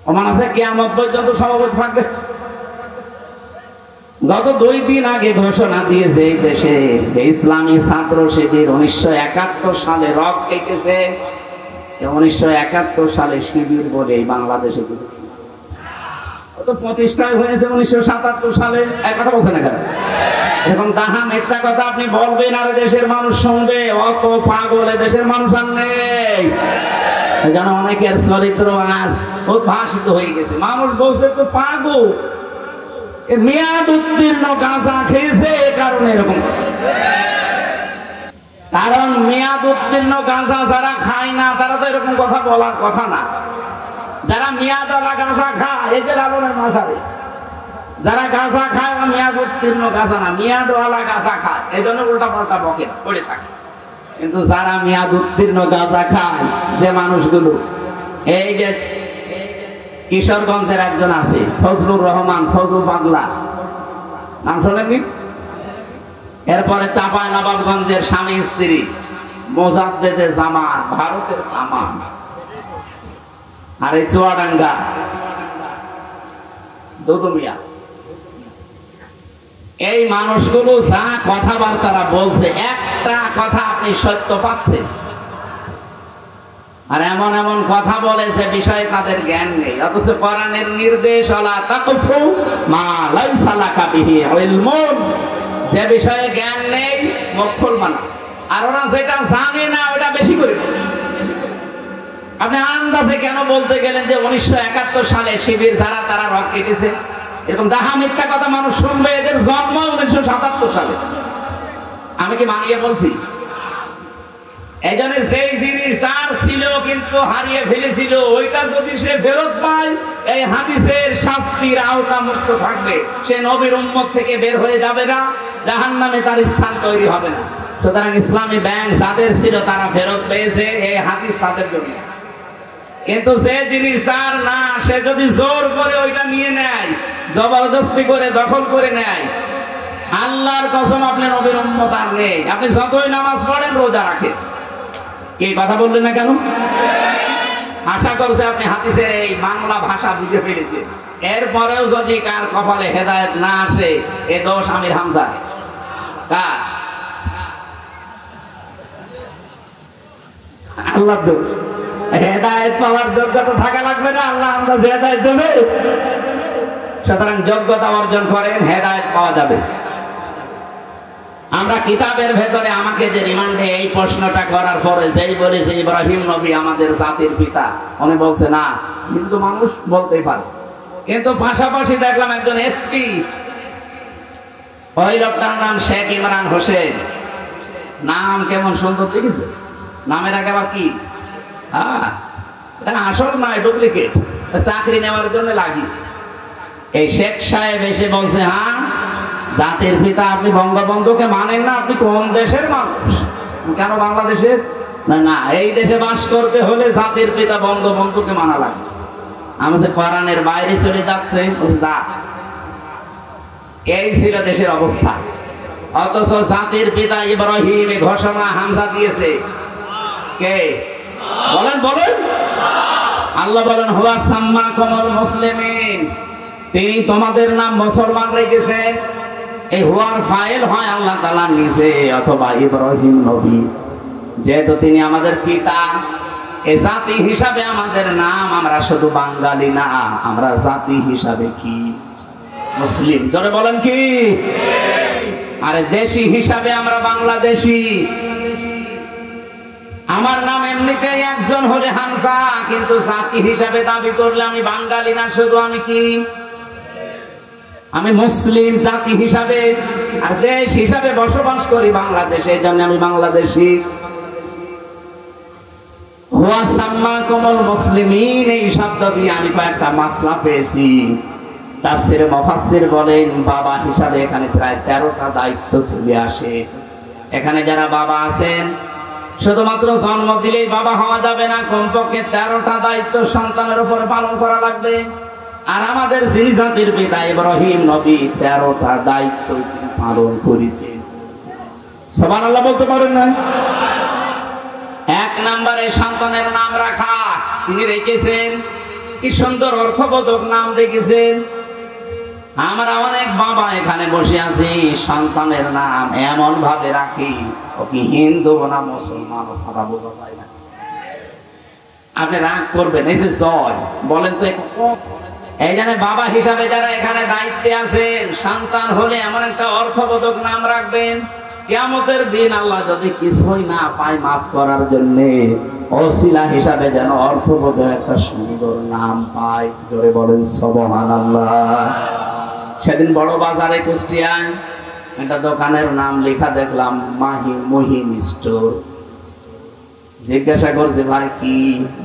ও মানুষে কিয়ামত পর্যন্ত সভাপতি থাকবে। গত 2 দিন আগে ঘোষণা দিয়েছে এই দেশে যে ইসলামী ছাত্র শিবির 1971 সালে রক কেটেছে। 1971 সালে শিবির বলে এই বাংলাদেশে কিছু ছিল, তো প্রতিষ্ঠা হয়েছে 1977 সালে। এক কথা বলছেন না কেন? এখন তাহা মিথ্যা কথা আপনি বলবেন আর দেশের মানুষ শুনবে। অত পাগল দেশের মানুষ আর নেই। যেন অনেকের চরিত্র আজ উদ্ভাসিত হয়ে গেছে। মানুষ বলছে তো পাগল, মেয়াদ উত্তীর্ণ গাঁজা খেয়েছে, এ কারণে এরকম। কারণ মেয়াদ উত্তীর্ণ গাঁজা যারা খায় না তারা তো এরকম কথা বলার কথা না। যারা মেয়াদওয়ালা গাঁজা খায়, এই যে লালনের মাঝারে যারা গাঁজা খায়, মেয়াদ উত্তীর্ণ গাঁজা না, মেয়াদওয়ালা গাঁজা খায়, এই জন্য উল্টা পাল্টা বকে পড়ে থাকে। কিন্তু যারা মেয়াদ উত্তীর্ণ গাঁজা খায়, যে মানুষগুলো, এই যে কিশোরগঞ্জের একজন আছে ফজলুর রহমান, ফজল পাগলা, নাম শোনেননি? এরপরে চাঁপাই নবাবগঞ্জের স্বামী স্ত্রী মোজাদ্দেদে জামান, ভারতের আমান, আর এই চুয়াডাঙ্গা দুদুমিয়া, এই মানুষগুলো যা কথাবার্তা বলছে, একটা কথা আপনি সত্য পাচ্ছেন, আর এমন এমন কথা বলেছে বিষয়ে তাদের জ্ঞান নেই। অথচ কোরআনের নির্দেশ ওয়ালা তাকফু মা লাইসা লাকা বিহি ইলমুন, যে বিষয়ে জ্ঞান নেই মুখ খুলবা না। আর ওরা যেটা জানে না ওটা বেশি করে বলে। আপনি আন্দাজে কেন বলতে গেলেন যে 1971 সালে শিবির যারা তারা রক কেটেছে? এরকম দাহা মিথ্যা কথা মানুষ শুনবে। এদের জন্ম 1977 সালে। আমি কি মানিয়ে বলছি? এই জন্য যেই জিনিস যার ছিল কিন্তু হারিয়ে ফেলেছিল, ওইটা যদি সে ফেরত পায় এই হাদিসের শাস্তির আওতা মুক্ত থাকবে, সে নবীর উম্মত থেকে বের হয়ে যাবে না, জাহান্নামে তার স্থান তৈরি হবে না। সুতরাং ইসলামী ব্যাংক যাদের ছিল তারা ফেরত পেয়েছে, এই হাদিস তাদের জন্য। কিন্তু যে জিনিস যার না, সে যদি জোর করে ওইটা নিয়ে নেয়, জবরদস্তি করে দখল করে নেয়, আল্লাহর কসম আপনি নবীর উম্মত আর নেই। আপনি যতই নামাজ পড়েন, রোজা রাখেন, এই কথা বললেন না কেন? আশা করছে আপনি হাদিসের এই বাংলা ভাষা বুঝে ফেলেছেন। এরপরেও যদি কার কপালে হেদায়েত না আসে, এ দোষ আমির হামজা। কার? আল্লাহ দোষ। হেদায়েত পাওয়ার যোগ্যতা থাকা লাগবে না, আল্লাহ আন্দাজ হেদায়েত দেবে। সুতরাং যোগ্যতা অর্জন করেন, হেদায়েত পাওয়া যাবে। আমরা কিতাবের ভেতরে আমাকে যে রিমান্ডে এই প্রশ্নটা করার পরে যেই বলেছে ইব্রাহিম নবী আমাদের জাতির পিতা, উনি বলছে না, হিন্দু মানুষ বলতেই পারে। কিন্তু পাশাপাশি দেখলাম একজন এসপি, ওই লোকটার নাম শেখ ইমরান হোসেন। নাম কেমন সুন্দর দেখেছে, নামের আগে আবার কি এটা আসল নয়, ডুপ্লিকেট, চাকরি নেওয়ার জন্য লাগিয়েছে। এই শেখ সাহেব এসে বলছে, হ্যাঁ জাতির পিতা আপনি বঙ্গবন্ধুকে মানেন না, আপনি কোন দেশের মানুষ? কেন বাংলাদেশের? না, এই দেশে বাস করতে হলে জাতির পিতা বঙ্গবন্ধুকে মানা লাগবে। আমি যে কোরআনের বাইরে চলে যাচ্ছে, এই ছিল দেশের অবস্থা। অথচ জাতির পিতা ইব্রাহিম ঘোষণা হামজা দিয়েছে কে? বলেন বলেন। আল্লাহ বলেন হুয়া সাম্মাকুমুল মুসলিমিন, তিনি তোমাদের নাম মুসলমান রেখেছে। এই হুয়ার ফাইল হয় আল্লাহ তাআলা নিজে অথবা ইব্রাহিম নবী, যেহেতু তিনি আমাদের পিতা। এই জাতি হিসাবে আমাদের নাম, আমরা শুধু বাঙালি না, আমরা জাতি হিসাবে কি? মুসলিম। জোরে বলেন কি? আরে দেশি হিসাবে আমরা বাংলাদেশি। আমার নাম এমনিতেই একজন হলে হামজা, কিন্তু জাতি হিসাবে দাবি করলে আমি বাঙালি না, শুধু আমি কি? আমি মুসলিম জাতি হিসাবে। আর দেশ হিসাবে বসবাস করি বাংলাদেশে, এই জন্য আমি বাংলাদেশি। হুয়া সাম্মাকুমুল মুসলিমিন, এই শব্দ দিয়ে আমি কয়েকটা মাসলা পেয়েছি। তাফসীরে মুফাসসির বলেন বাবা হিসাবে এখানে প্রায় 13টা দায়িত্ব চলে আসে। এখানে যারা বাবা আছেন, শুধুমাত্র জন্ম দিলেই বাবা হওয়া যাবে না, কমপক্ষে 13টা দায়িত্ব সন্তানের উপর পালন করা লাগবে। আর আমাদের যিনি জাতির পিতা ইব্রাহিম নবী 13টা দায়িত্ব তিনি পালন করেছেন। সুবহানাল্লাহ বলতে পারেন না? 1 নম্বরে সন্তানের নাম রাখা তিনি রেখেছেন। কি সুন্দর অর্থবোধক নাম রেখেছেন। আমরা অনেক বাবা এখানে বসে আছি, সন্তানের নাম এমন ভাবে রাখি ও কি হিন্দু না মুসলমান সাদা বোঝা যায় না। আপনি রাগ করবেন, এই যে জয় বলেন তো, এই জন্য বাবা হিসাবে যারা এখানে দায়িত্বে আছেন, সন্তান হলে এমন একটা অর্থবোধক নাম রাখবেন, কিয়ামতের দিন আল্লাহ যদি কিছুই না পায় মাফ করার জন্য, ওসিলা হিসাবে যেন অর্থবোধক একটা সুন্দর নাম পায়। জোরে বলেন সুবহানাল্লাহ। সেদিন বড় বাজারে কুষ্টিয়ায় একটা দোকানের নাম লেখা দেখলাম, মহিন স্টোর। জিজ্ঞাসা করছে ভাই কি?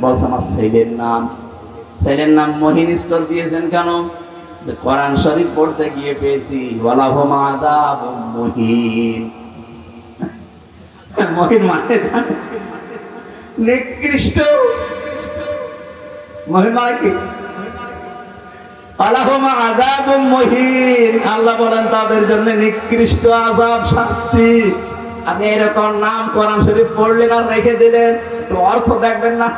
বলছে আমার ছেলের নাম। ছেলের নাম মহিন স্টোর দিয়েছেন কেন? যে কোরআন শরীফ পড়তে গিয়ে পেয়েছি ওয়ালাহুম আযাবুম মুহিন। মহিন মানে নিকৃষ্ট। মহিন মানে কি? ওয়ালাহুম আযাবুম মুহিন, আল্লাহ বলেন তাদের জন্য নিকৃষ্ট আযাব, শাস্তি। আপনি এরকম নাম কোরআন শরীফ পড়লেন আর রেখে দিলেন, তো অর্থ দেখবেন না।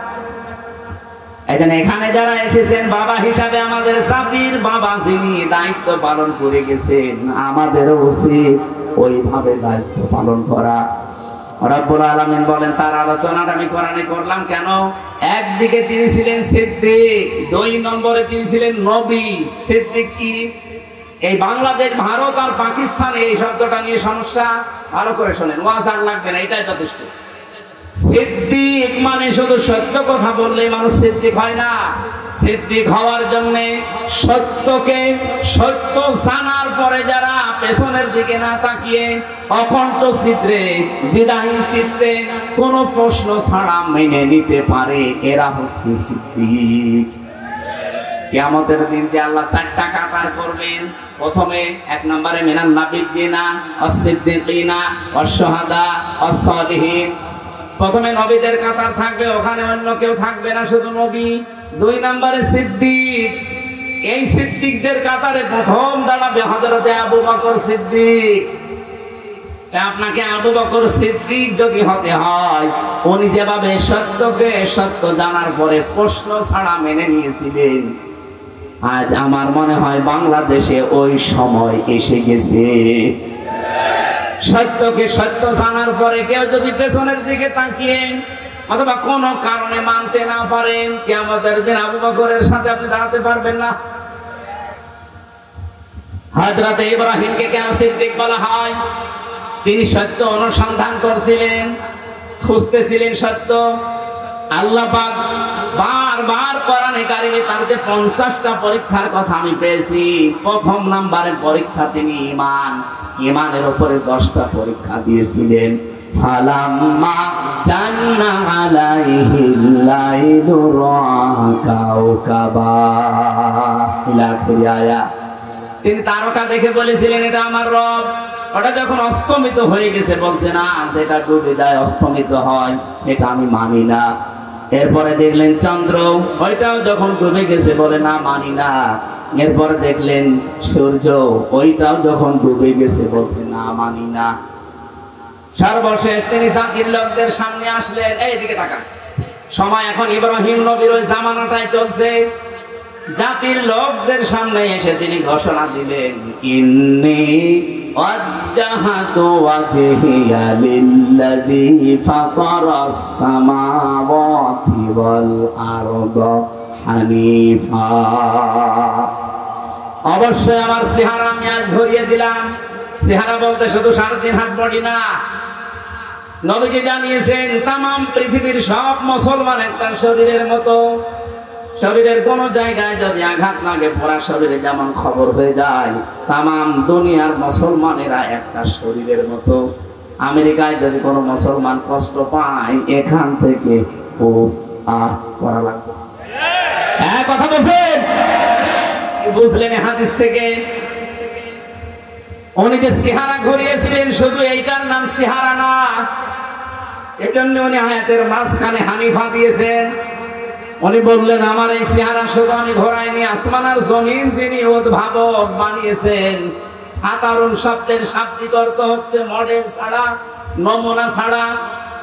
এখানে যারা এসেছেন বাবা হিসাবে, আমাদের জাতির বাবা যিনি দায়িত্ব পালন করে গেছেন, আমাদেরও উচিত ওইভাবে দায়িত্ব পালন করা। রব্বুল আলামিন বলেন, তার আলোচনাটা আমি কোরআনে করলাম কেন? একদিকে তিনি ছিলেন সিদ্দিক, 2 নম্বরে তিনি ছিলেন নবী। সিদ্দিক কি? এই বাংলাদেশ, ভারত আর পাকিস্তানে এই শব্দটা নিয়ে সমস্যা, ভালো করে শোনেন, ওয়াজ আর লাগবে না, এটাই যথেষ্ট। সিদ্দিক মানে শুধু সত্য কথা বললে মানুষ সিদ্দিক হয় না। সিদ্দিক হওয়ার জন্য সত্যকে সত্য জানার পরে যারা পেছনের দিকে না তাকিয়ে অকণ্ঠ চিত্রে দ্বিধাহীন চিত্তে কোনো প্রশ্ন ছাড়া মেনে নিতে পারে, এরা হচ্ছে সিদ্দিক। কিয়ামতের দিন যে আল্লাহ 4টা কাতার করবেন, প্রথমে 1 নম্বরে মিনান নাবিয়্যিনা ওয়াস-সিদ্দিকিনা ওয়াশ-শুহাদা ওয়াস-সালিহিন। প্রথমে নবীদের কাতার থাকবে, ওখানে অন্য কেউ থাকবে না, শুধু নবী। 2 নম্বরে সিদ্দিক। এই সিদ্দিকদের কাতারে প্রথম দাঁড়াবে হযরতে আবু বকর সিদ্দিক। আপনাকে আবু বকর সিদ্দিক যদি হতে হয়, উনি যেভাবে সত্যকে সত্য জানার পরে প্রশ্ন ছাড়া মেনে নিয়েছিলেন, আজ আমার মনে হয় বাংলাদেশে ওই সময় এসে গেছে। সত্যকে সত্য জানার পরে কেউ যদি পেছনের দিকে তাকিয়ে অথবা কোনো কারণে মানতে না পারেন, কিয়ামতের দিন আবু বকরের সাথে আপনি দাঁড়াতে পারবেন না। হযরতে ইব্রাহিমকে কেন সিদ্দিক বলা হয়? তিনি সত্য অনুসন্ধান করছিলেন, খুঁজতেছিলেন সত্য। আল্লাহ পাক বারবার কোরআনে কারিমে তার যে 50টা পরীক্ষার কথা আমি পেয়েছি, প্রথম নাম্বারের পরীক্ষা তিনি ঈমানের উপরে 10টা পরীক্ষা দিয়েছিলেন। ফালাম্মা জান্না আলাইহিল লাইলু রাআ কাওকাবা ইলা আখির আয়াত। তিনি তারকা দেখে বলেছিলেন এটা আমার রব। ওটা যখন অস্তমিত হয়ে গেছে বলছে না, যেটা ডুবে যায় অস্তমিত হয় এটা আমি মানি না। এরপরে দেখলেন চন্দ্র, ওইটাও যখন ডুবে গেছে বলে না, মানি না। এরপরে দেখলেন সূর্য, ওইটাও যখন ডুবে গেছে বলছে না, মানি না। সর্বশেষ তিনি জাতির লোকদের সামনে আসলেন। এইদিকে তাকান, সময় এখন ইব্রাহিম নবীর ওই জামানাটাই চলছে। জাতির লোকদের সামনে এসে তিনি ঘোষণা দিলেন, ইন্নী ওয়াজ্জাহাতু ওয়াজহিয়া লিল্লাযী ফাতারাস সামাওয়াতি ওয়াল আরদা হানিফা। অবশ্যই আমার চেহারা আমি আজ ধরিয়ে দিলাম। চেহারা বলতে শুধু 3.5 হাত বডি না। নবীজি জানিয়েছেন তামাম পৃথিবীর সব মুসলমান একটা শরীরের মতো। শরীরের কোন জায়গায় যদি আঘাত লাগে পুরা শরীরে যেমন খবর হয়ে যায়, তামাম দুনিয়ার মুসলমানেরা একটা শরীরের মতো। আমেরিকায় যদি কোনো মুসলমান কষ্ট পায়, এখান থেকে খুব করা লাগবে। হ্যাঁ, কথা বলছেন, বুঝলেন হাদিস থেকে? উনি যে চেহারা ঘুরিয়েছিলেন, শুধু এইটার নাম চেহারা না, এজন্য উনি আয়াতের মাঝখানে হানিফা দিয়েছেন। উনি বললেন আমার এই চেহারা শুধু আমি ঘোরাইনি, আসমান আর জমিন যিনি উদ্ভাবক বানিয়েছেন। সাধারণ শব্দের শাব্দিক অর্থ হচ্ছে মডেল ছাড়া, নমুনা ছাড়া,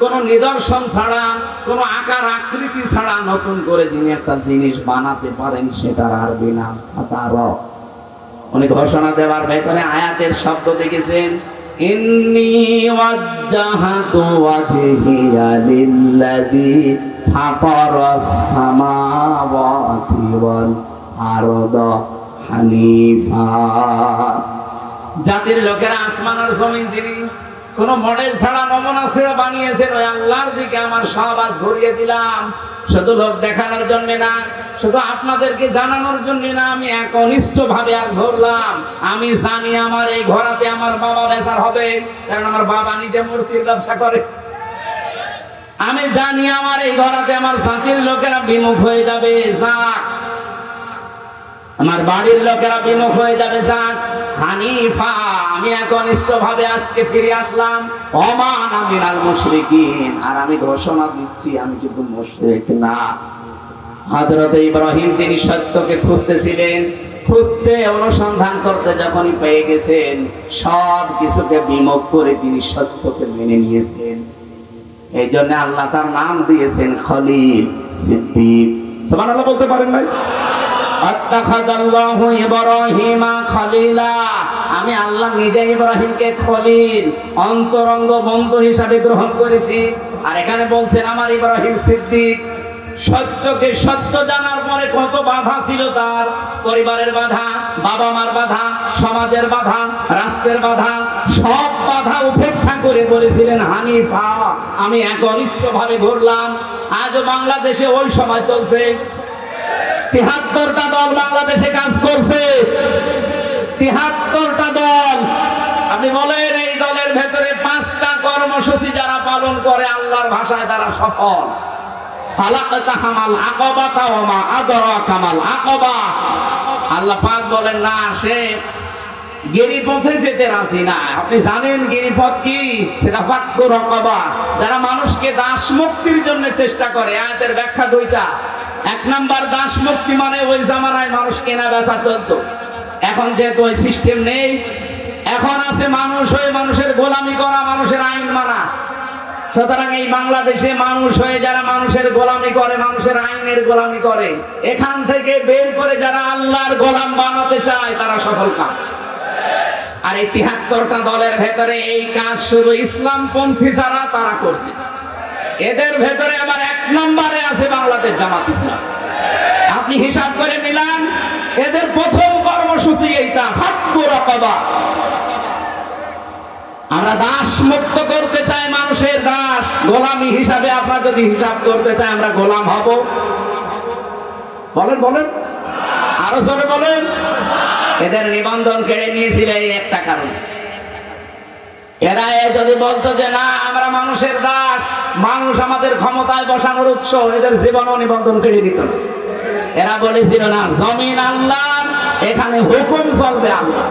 কোন নিদর্শন ছাড়া, কোন আকার আকৃতি ছাড়া নতুন করে যিনি একটা জিনিস বানাতে পারেন, সেটার আরবি নাম ফাতারা। উনি ঘোষণা দেওয়ার ভেতরে আয়াতের শব্দ দেখেছেন, ইন্নী ওয়াজ্জাহাতু ওয়াজহিয়া লিল্লাযী ফাতারাস সামাওয়াতি ওয়াল আরদা হানিফা। জাতির লোকেরা আসমান আর জমিন যিনি কোন মডেল ছাড়া, নমুনা ছাড়া বানিয়েছেন, ওই আল্লাহর দিকে আমার সব আজ ঘুরিয়ে দিলাম। শুধু লোক দেখানোর জন্য না, শুধু আপনাদেরকে জানানোর জন্য না, আমি একনিষ্ঠ ভাবে আজ ঘুরলাম। আমি জানি আমার এই ঘোরাতে আমার বাবা বেচার হবে, কারণ আমার বাবা নিজে মূর্তির ব্যবসা করে। আমি জানি আমার এই ঘোরাতে আমার জাতির লোকেরা বিমুখ হয়ে যাবে, যাক। আমার বাড়ির লোকেরা বিমুখ হয়ে যাবে, যাক। হানিফা, আমি একনিষ্ঠ ভাবে আজকে ফিরে আসলাম। ওমান মিনাল মুশরিকিন, আর আমি ঘোষণা দিচ্ছি আমি কিন্তু মুশরিক না। হযরত ইব্রাহিম তিনি সত্যকে খুঁজতেছিলেন, খুঁজতে অনুসন্ধান করতে যখনই পেয়ে গেছেন, সব কিছুকে বিমুখ করে তিনি সত্যকে মেনে নিয়েছেন। এই জন্য আল্লাহ তার নাম দিয়েছেন খলিল, সিদ্দিক। সুবহানাল্লাহ বলতে পারেন ভাই? আত্তাখাদাল্লাহু ইব্রাহিমা খলিলা, আমি আল্লাহ নিজে ইব্রাহিমকে খলিল, অন্তরঙ্গ বন্ধু হিসাবে গ্রহণ করেছি। আর এখানে বলছেন আমার ইব্রাহিম সিদ্দিক। সত্যকে সত্য জানার পরে কত বাধা ছিল তার, পরিবারের বাধা, বাবা মার বাধা, সমাজের বাধা, রাষ্ট্রের বাধা, সব বাধা উপেক্ষা করে বলেছিলেন হানিফা আমি একনিষ্ঠ ভাবে ঘুরলাম। আজও বাংলাদেশে ওই সময় চলছে, ৭৩টা দল বাংলাদেশে কাজ করছে, ৭৩টা দল। আপনি বলেন এই দলের ভেতরে 5টা কর্মসূচি যারা পালন করে আল্লাহর ভাষায় তারা সফল। আল্লাহ পাক বলেন না সে গিরিপথে যেতে রাজি না। আপনি জানেন গিরিপথ কি? সেটা ফাক্কু রাকাবা, যারা মানুষকে দাস মুক্তির জন্য চেষ্টা করে। আয়াতের ব্যাখ্যা দুইটা। 1 নাম্বার, দাস মুক্তি মানে ওই জামানায় মানুষ কেনা বেচা চলতো। এখন যেহেতু ওই সিস্টেম নেই, এখন আছে মানুষ হয়ে মানুষের গোলামি করা, মানুষের আইন মানা। সুতরাং এই বাংলাদেশে মানুষ হয়ে যারা মানুষের গোলামি করে, মানুষের আইনের গোলামি করে, এখান থেকে বের করে যারা আল্লাহর গোলাম বানাতে চায় তারা সফল কাজ। আর এই ৭৩টা দলের ভেতরে এই কাজ শুধু ইসলামপন্থী যারা তারা করছে। এদের ভেতরে আবার 1 নম্বরে আছে বাংলাদেশ জামাত ইসলাম। আপনি হিসাব করে মিলান, এদের প্রথম কর্মসূচি এইটা, ফাক্কু রাকাবা। আমরা দাস মুক্ত করতে চাই, মানুষের দাস গোলামি হিসাবে। আপনারা যদি হিসাব করতে চাই আমরা গোলাম হব? বলেন বলেন, আরো জোরে বলেন। এদের নিবন্ধন কেড়ে নিয়েছিল এই একটা কারণ। এরা যদি বলতো যে না আমরা মানুষের দাস, মানুষ আমাদের ক্ষমতায় বসানোর উৎস, এদের জীবনও নিবন্ধন কেড়ে দিত না। এরা বলেছিল না জমিন আল্লাহর, এখানে হুকুম চলবে আল্লাহ।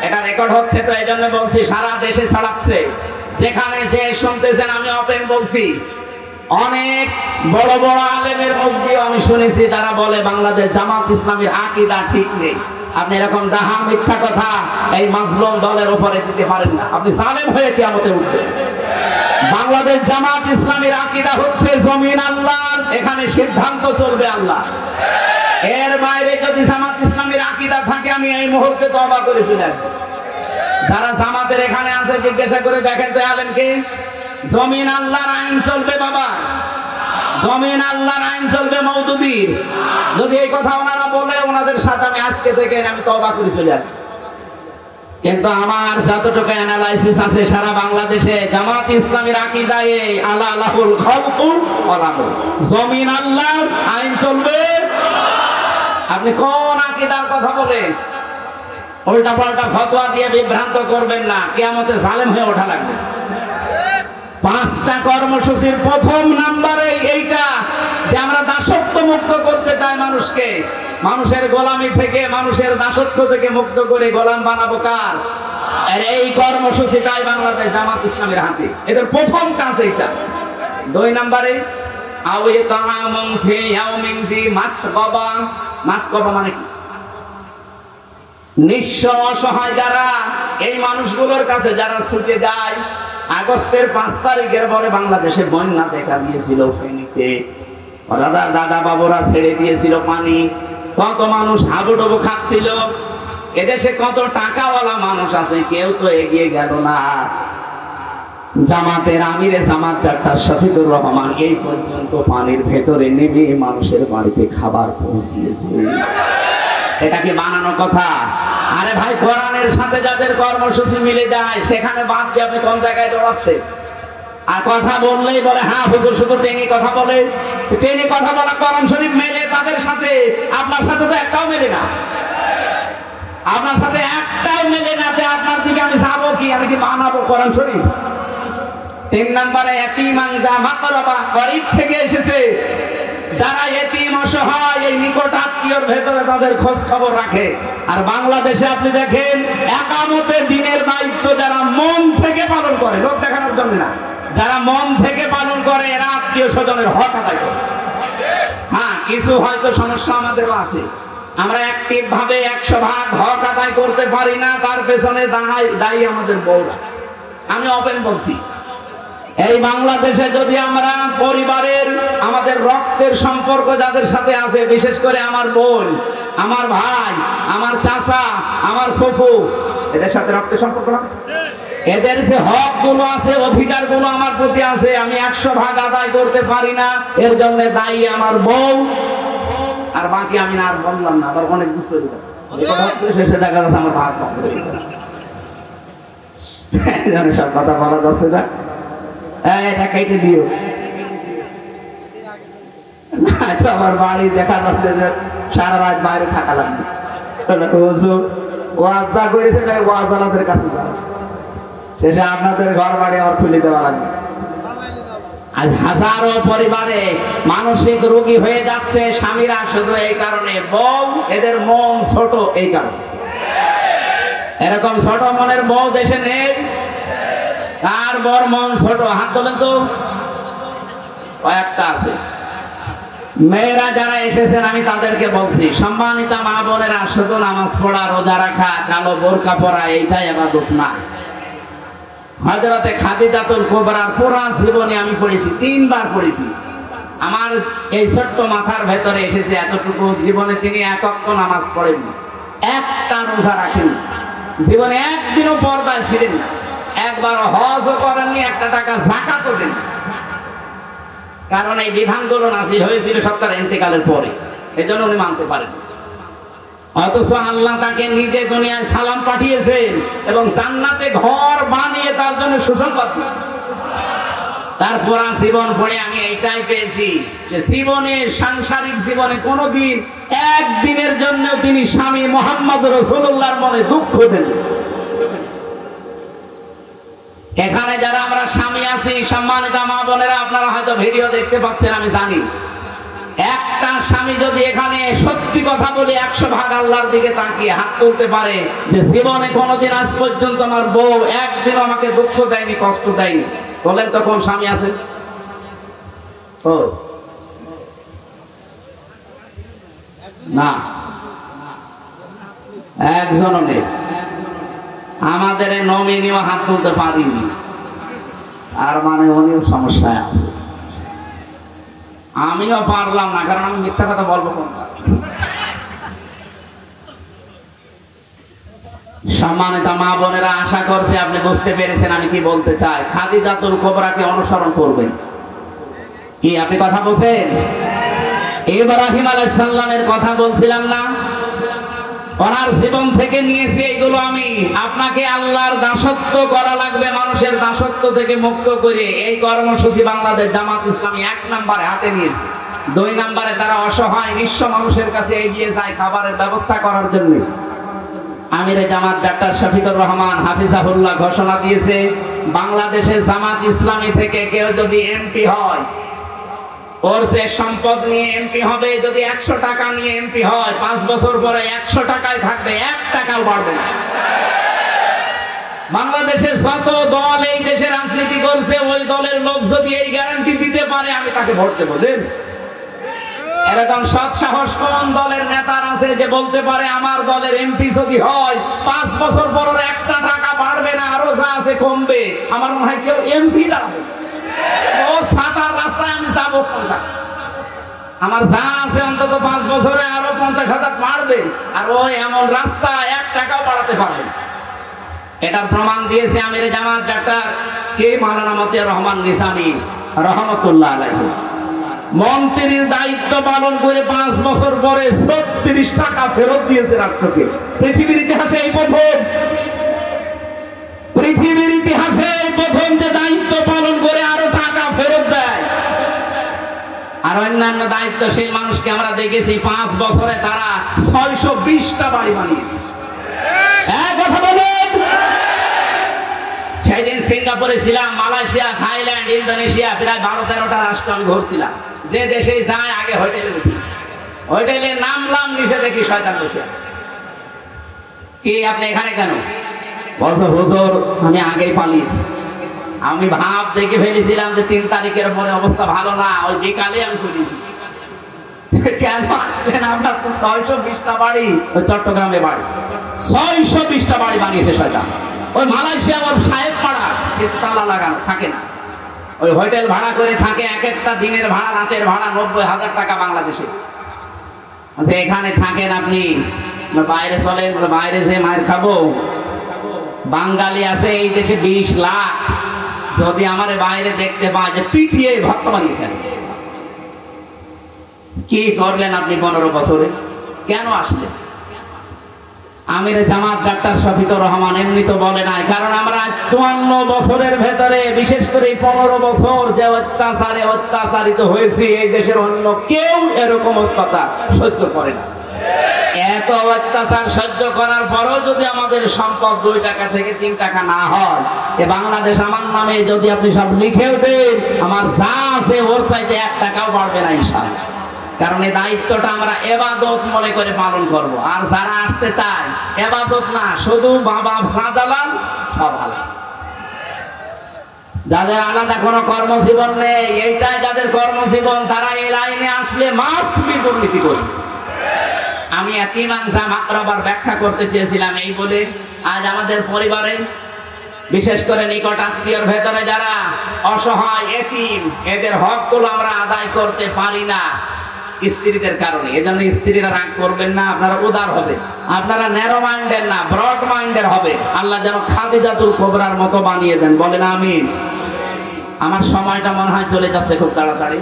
এটা রেকর্ড হচ্ছে তো এই জন্য বলছি, সারা দেশে ছড়াচ্ছে। যেখানে যে শুনতেছেন আমি ওপেন বলছি, অনেক বড় বড় আলেমের মধ্যে আমি শুনেছি তারা বলে বাংলাদেশ জামাত ইসলামের আকীদা ঠিক নেই। আপনি এরকম ডাহা মিথ্যা কথা এই মাজলুম দলের উপরে দিতে পারেন না, আপনি জালেম হয়ে কিয়ামতে উঠবেন। বাংলাদেশ জামাত ইসলামের আকীদা হচ্ছে জমিন আল্লাহর, এখানে সিদ্ধান্ত চলবে আল্লাহ। এর বাইরে যদি জামাত ইসলামের আকীদা থাকে আমি এই মুহূর্তে তওবা করে চলে আসবো। যারা জামাতের এখানে আছে জিজ্ঞাসা করে দেখেন তো আলেমকে, জমিন আল্লাহর আইন চলবে বাবা, জমিন আল্লাহর আইন চলবে মওদুদির। যদি এই কথা ওনারা বলে, ওনাদের সাথে আমি আজকে থেকে আমি তওবা করে চলে আসবো। কিন্তু আমার যতটুকু অ্যানালাইসিস আছে সারা বাংলাদেশে জামাত ইসলামের আকীদায় আলা লাহুল খালকু ওয়া লাহু, জমিন আল্লাহর আইন চলবে। আপনি কোন আকীদার কথা বলেন? উল্টা পাল্টা ফতোয়া দিয়ে বিভ্রান্ত করবেন না, কিয়ামতে জালেম হয়ে ওঠা লাগবে। 5টা কর্মসূচির প্রথম নাম্বারে এইটা যে আমরা দাসত্ব মুক্ত করতে চাই মানুষকে, মানুষের গোলামি থেকে, মানুষের দাসত্ব থেকে মুক্ত করে গোলাম বানাবো কার? আর এই কর্মসূচিটাই বাংলাদেশ জামাত ইসলামের হাতে। এদের প্রথম কাজ এইটা। 2 নম্বরে মাসগাবা মানে কি? নিঃস্ব অসহায় যারা, এই মানুষগুলোর কাছে যারা ছুটে যায়। আগস্টের 5 তারিখের পরে বাংলাদেশে বন্যা দেখা দিয়েছিল ফেনীতে, দাদা বাবুরা ছেড়ে দিয়েছিল পানি, কত মানুষ হাবুডুবু খাচ্ছিল। এদেশে কত টাকাওয়ালা মানুষ আছে, কেউ তো এগিয়ে গেল না। জামাতের আমিরে জামাত ডাক্তার শফিকুর রহমান এই পর্যন্ত পানির ভেতরে নেমে মানুষের বাড়িতে খাবার পৌঁছিয়েছে। এটা কি বানানো কথা? আরে ভাই, কোরআনের সাথে যাদের কর্মসূচি মিলে যায় সেখানে বাদ দিয়ে আপনি কোন জায়গায় দৌড়াচ্ছেন? আর কথা বললেই বলে হ্যাঁ হুজুর শুধু টেনে কথা বলে। টেনে কথা বলা কোরআন শরীফ মেলে তাদের সাথে, আপনার সাথে তো একটাও মেলে না। আপনার সাথে একটাও মেলে না। আপনার দিকে আমি যাবো কি? আমি কি বানাবো কোরআন শরীফ? 3 নম্বরে ইয়াতীমান যা মাকরাবা, গরীব থেকে এসেছে যারা এতিম অসহায়, এই নিকট আত্মীয়র ভেতরে তাদের খোঁজ খবর রাখে। আর বাংলাদেশে আপনি দেখেন একামতের দিনের দায়িত্ব যারা মন থেকে পালন করে, লোক দেখানোর জন্য না, যারা মন থেকে পালন করে এরা আত্মীয় স্বজনের হক আদায় করে। হ্যাঁ, কিছু হয়তো সমস্যা আমাদেরও আছে, আমরা অ্যাক্টিভ ভাবে 100% হক আদায় করতে পারি না, তার পেছনে দায়ী আমাদের বউরা। আমি ওপেন বলছি, এই বাংলাদেশে যদি আমরা পরিবারের, আমাদের রক্তের সম্পর্ক যাদের সাথে আছে, বিশেষ করে আমার বোন, আমার ভাই, আমার চাচা, আমার ফুফু, এদের সাথে রক্তের সম্পর্ক না, এদের যে হক গুলো আছে, অধিকার গুলো আমার প্রতি আছে, আমি 100% আদায় করতে পারি না, এর জন্য দায়ী আমার বউ। আর বাকি আমি না আর বললাম না, আবার অনেক বুঝতে দিলাম শেষে দেখা যাচ্ছে আমার ভাত বন্ধ হয়ে গেল। সব কথা বলা যাচ্ছে না, এটা কেটে দিও না, তো আমার বাড়ি দেখা যাচ্ছে যে সারা রাত বাইরে থাকা লাগবে। ওয়াজ যা করেছে না, ওয়াজ আলাদের কাছে যাবে, শেষে আপনাদের ঘর বাড়ি আবার খুলে দেওয়া লাগবে। আজ হাজারো পরিবারে মানসিক রোগী হয়ে যাচ্ছে স্বামীরা, শুধু এই কারণে বউ এদের মন ছোট। এই কারণে এরকম ছোট মনের বউ দেশে নেই। কার বর মন ছোট? হাত তোলেন তো। কয়েকটা আছে। মেয়েরা যারা এসেছেন আমি তাদেরকে বলছি, সম্মানিতা মা বোনেরা, শুধু নামাজ পড়া, রোজা রাখা, কালো বোরকা পরা এইটাই ইবাদত না। হযরতে খাদিজাতুল কুবরার পুরা জীবনে আমি পড়েছি, 3 বার পড়েছি। আমার এই ছোট্ট মাথার ভেতরে এসেছে এতটুকু, জীবনে তিনি এক ওয়াক্ত নামাজ পড়েন, একটা রোজা রাখেন, জীবনে একদিনও পর্দায় ছিলেন না, একবার হজও করেননি, একটা টাকা যাকাতও দেন। কারণ এই বিধানগুলো নাযিল হয়েছিল সব তার ইন্তেকালের পরে, এজন্য উনি মানতে পারেন। অথচ আল্লাহ তাকে নিজে দুনিয়ায় সালাম পাঠিয়েছেন এবং জান্নাতে ঘর বানিয়ে তার জন্য সুসংবাদ দিয়েছেন। তারপর জীবন পড়ে আমি এইটাই পেয়েছি যে জীবনে, সাংসারিক জীবনে কোনোদিন একদিনের জন্য তিনি স্বামী মুহাম্মদ রাসূলুল্লাহর মনে দুঃখ দেন। এখানে যারা আমরা স্বামী আছি, সম্মানিত মা বোনেরা, আপনারা হয়তো ভিডিও দেখতে পাচ্ছেন, আমি জানি। একটা স্বামী যদি এখানে সত্যি কথা বলে 100% আল্লাহর দিকে তাকিয়ে হাত তুলতে পারে যে জীবনে কোনোদিন আজ পর্যন্ত আমার বউ একদিন আমাকে দুঃখ দেয়নি, কষ্ট দেয়নি, বলেন তো কোন স্বামী আছে? না, একজনও নেই। আমাদের নমিনিও হাত তুলতে পারিনি, আর মানে উনিও সমস্যায় আছে। আমিও পারলাম না, কারণ আমি মিথ্যা কথা বলবো কোনটা। সম্মানিত মা বোনেরা, আশা করছি আপনি বুঝতে পেরেছেন আমি কি বলতে চাই। খাদিজাতুল কুবরাকে অনুসরণ করবেন। কি আপনি কথা বলছেন? ইব্রাহিম আলাইহিস সালামের কথা বলছিলাম না? ওনার জীবন থেকে নিয়েছি এইগুলো আমি। আপনাকে আল্লাহর দাসত্ব করা লাগবে, মানুষের দাসত্ব থেকে মুক্ত করে। এই কর্মসূচি বাংলাদেশ জামাত ইসলামী 1 নম্বরে হাতে নিয়েছে। 2 নম্বরে তারা অসহায় নিঃস্ব মানুষের কাছে এগিয়ে যায় খাবারের ব্যবস্থা করার জন্য। আমিরে জামাত ডাক্তার শফিকুর রহমান হাফিজাহুল্লাহ ঘোষণা দিয়েছে, বাংলাদেশে জামাত ইসলামী থেকে কেউ যদি এমপি হয়, ওর যে সম্পদ নিয়ে এমপি হবে, যদি 100 টাকা নিয়ে এমপি হয়, 5 বছর পরে 100 টাকায় থাকবে, 1 টাকাও বাড়বে না। বাংলাদেশে যত দল এই দেশে রাজনীতি করছে, ওই দলের লোক যদি এই গ্যারান্টি দিতে পারে, আমি তাকে ভোট দেব। দেন এরকম সৎ সাহস কোন দলের নেতার আছে যে বলতে পারে আমার দলের এমপি যদি হয় 5 বছর পর 1 টাকা বাড়বে না, আরো যা আছে কমবে? আমার মনে হয় কেউ এমপি দাঁড়াবে। ও সাতার রাস্তায় আমি যাবো, আমার যা আছে অন্তত 5 বছরে আরো 50,000 বাড়বে, আর ওই এমন রাস্তা 1 টাকাও বাড়াতে পারবে। এটার প্রমাণ দিয়েছে আমিরে জামাত ডাক্তার কে মাওলানা মতিয়ার রহমান নিজামী রহমতুল্লাহ আলাইহি। মন্ত্রীর দায়িত্ব পালন করে 5 বছর পরে 36 টাকা ফেরত দিয়েছে রাষ্ট্রকে। পৃথিবীর ইতিহাসে এই প্রথম, পৃথিবীর ইতিহাসে প্রথম যে দায়িত্ব পালন করে আরো টাকা ফেরত দেয়। আর অন্যান্য দায়িত্বশীল মানুষকে আমরা দেখেছি 5 বছরে তারা 620টা বাড়ি বানিয়েছে। কথা বলেন। সেদিন সিঙ্গাপুরে ছিলাম, মালয়েশিয়া, থাইল্যান্ড, ইন্দোনেশিয়া, প্রায় 12-13টা রাষ্ট্র আমি ঘুরছিলাম। যে দেশে যায় আগে হোটেলে উঠি, হোটেলে নামলাম, নিচে দেখি শয়তান বসে আছে। কি আপনি এখানে কেন? বলছো হুজুর আমি আগেই পালিয়েছি। আমি ভাব দেখে ফেলেছিলাম যে 3 তারিখের পরে অবস্থা ভালো না, ওই বিকালে আমি চলে এসেছি। কেন আসলেন? আপনার তো 620টা বাড়ি, ওই চট্টগ্রামে বাড়ি, 620টা বাড়ি বানিয়েছে শয়তান। ওই মালয়েশিয়া ওর সাহেব পাড়া আছে, তালা লাগানো থাকে না, ওই হোটেল ভাড়া করে থাকে। এক একটা দিনের ভাড়া, রাতের ভাড়া 90,000 টাকা বাংলাদেশে। এখানে থাকেন আপনি, বাইরে চলেন, বাইরে যে মায়ের খাবো। বাঙালি আছে এই দেশে 20 লাখ। যদি আমার বাইরে দেখতে পায় যে পিটিয়ে ভক্ত বানিয়ে ফেলে, কি করলেন আপনি 15 বছরে? কেন আসলেন? আমির জামাত ডাক্তার শফিকুর রহমান এমনি তো বলে নাই, কারণ আমরা 54 বছরের ভেতরে, বিশেষ করে 15 বছর যে অত্যাচারে অত্যাচারিত হয়েছি, এই দেশের অন্য কেউ এরকম অত্যাচার সহ্য করে না। এত অত্যাচার সহ্য করার পরও যদি আমাদের সম্পদ 2 টাকা থেকে 3 টাকা না হয়, এ বাংলাদেশ আমার নামে যদি আপনি সব লিখেও দেন, আমার যা আছে ওর চাইতে 1 টাকাও বাড়বে না ইনশাআল্লাহ। কারণ এই দায়িত্বটা আমরা ইবাদত মনে করে পালন করব। আর যারা আসতে চায়, ইবাদত না, শুধু বাবা ফাদালাল সব আলাদা। যাদের আলাদা কোনো কর্মজীবন নেই, এইটাই যাদের কর্মজীবন, তারা এই লাইনে আসলে মাস্ট বি দুর্নীতি করছে। আমি এতিমান জাম আকরাবার ব্যাখ্যা করতে চেয়েছিলাম এই বলে, আজ আমাদের পরিবারে বিশেষ করে নিকট আত্মীয়র ভেতরে যারা অসহায় এতিম, এদের হকগুলো আমরা আদায় করতে পারি না স্ত্রীদের কারণে। এজন্য স্ত্রীরা রাগ করবেন না, আপনারা উদার হবে, আপনারা ন্যারো মাইন্ডের না ব্রড মাইন্ডের হবে। আল্লাহ যেন খাদিজাতুল কুবরার মতো বানিয়ে দেন, বলেন আমিন। আমার সময়টা মনে হয় চলে যাচ্ছে খুব তাড়াতাড়ি।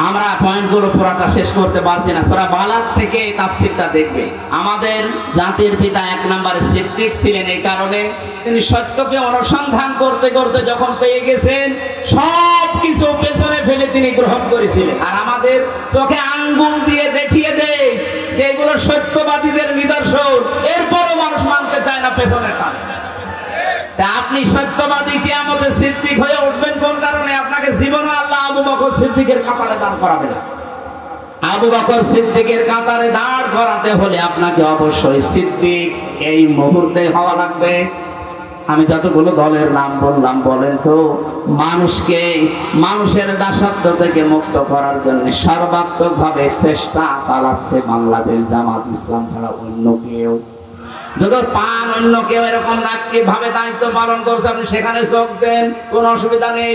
আমরা পয়েন্টগুলো পুরাটা শেষ করতে পারছি না। সূরা বালাদ থেকে এই তাফসীরটা দেখবে। আমাদের জাতির পিতা 1 নম্বরে সিদ্দিক ছিলেন, এই কারণে তিনি সত্যকে অনুসন্ধান করতে করতে যখন পেয়ে গেছেন, সবকিছু পেছনে ফেলে তিনি গ্রহণ করেছিলেন। আর আমাদের চোখে আঙ্গুল দিয়ে দেখিয়ে দেয় যে এগুলো সত্যবাদীদের নিদর্শন, এরপরও মানুষ মানতে চায় না, পেছনের টানে। আপনি সত্যবাদী কিয়ামতে সিদ্দিক হয়ে উঠবেন কোন কারণে? আপনাকে জীবনে আল্লাহ আবু বকর সিদ্দিকের কাতারে দাঁড় করাবে না। আবু বকর সিদ্দিকের কাতারে দাঁড় করাতে হলে আপনাকে অবশ্যই সিদ্দিক এই মুহূর্তে হওয়া লাগবে। আমি যতগুলো দলের নাম বললাম, বলেন তো মানুষকে মানুষের দাসত্ব থেকে মুক্ত করার জন্য সর্বাত্মকভাবে চেষ্টা চালাচ্ছে বাংলাদেশ জামাত ইসলাম ছাড়া অন্য কেউ। যদি পান অন্য কেউ এরকম নাকি ভাবে দায়িত্ব পালন করছে, আপনি সেখানে যোগ দেন, কোনো অসুবিধা নেই।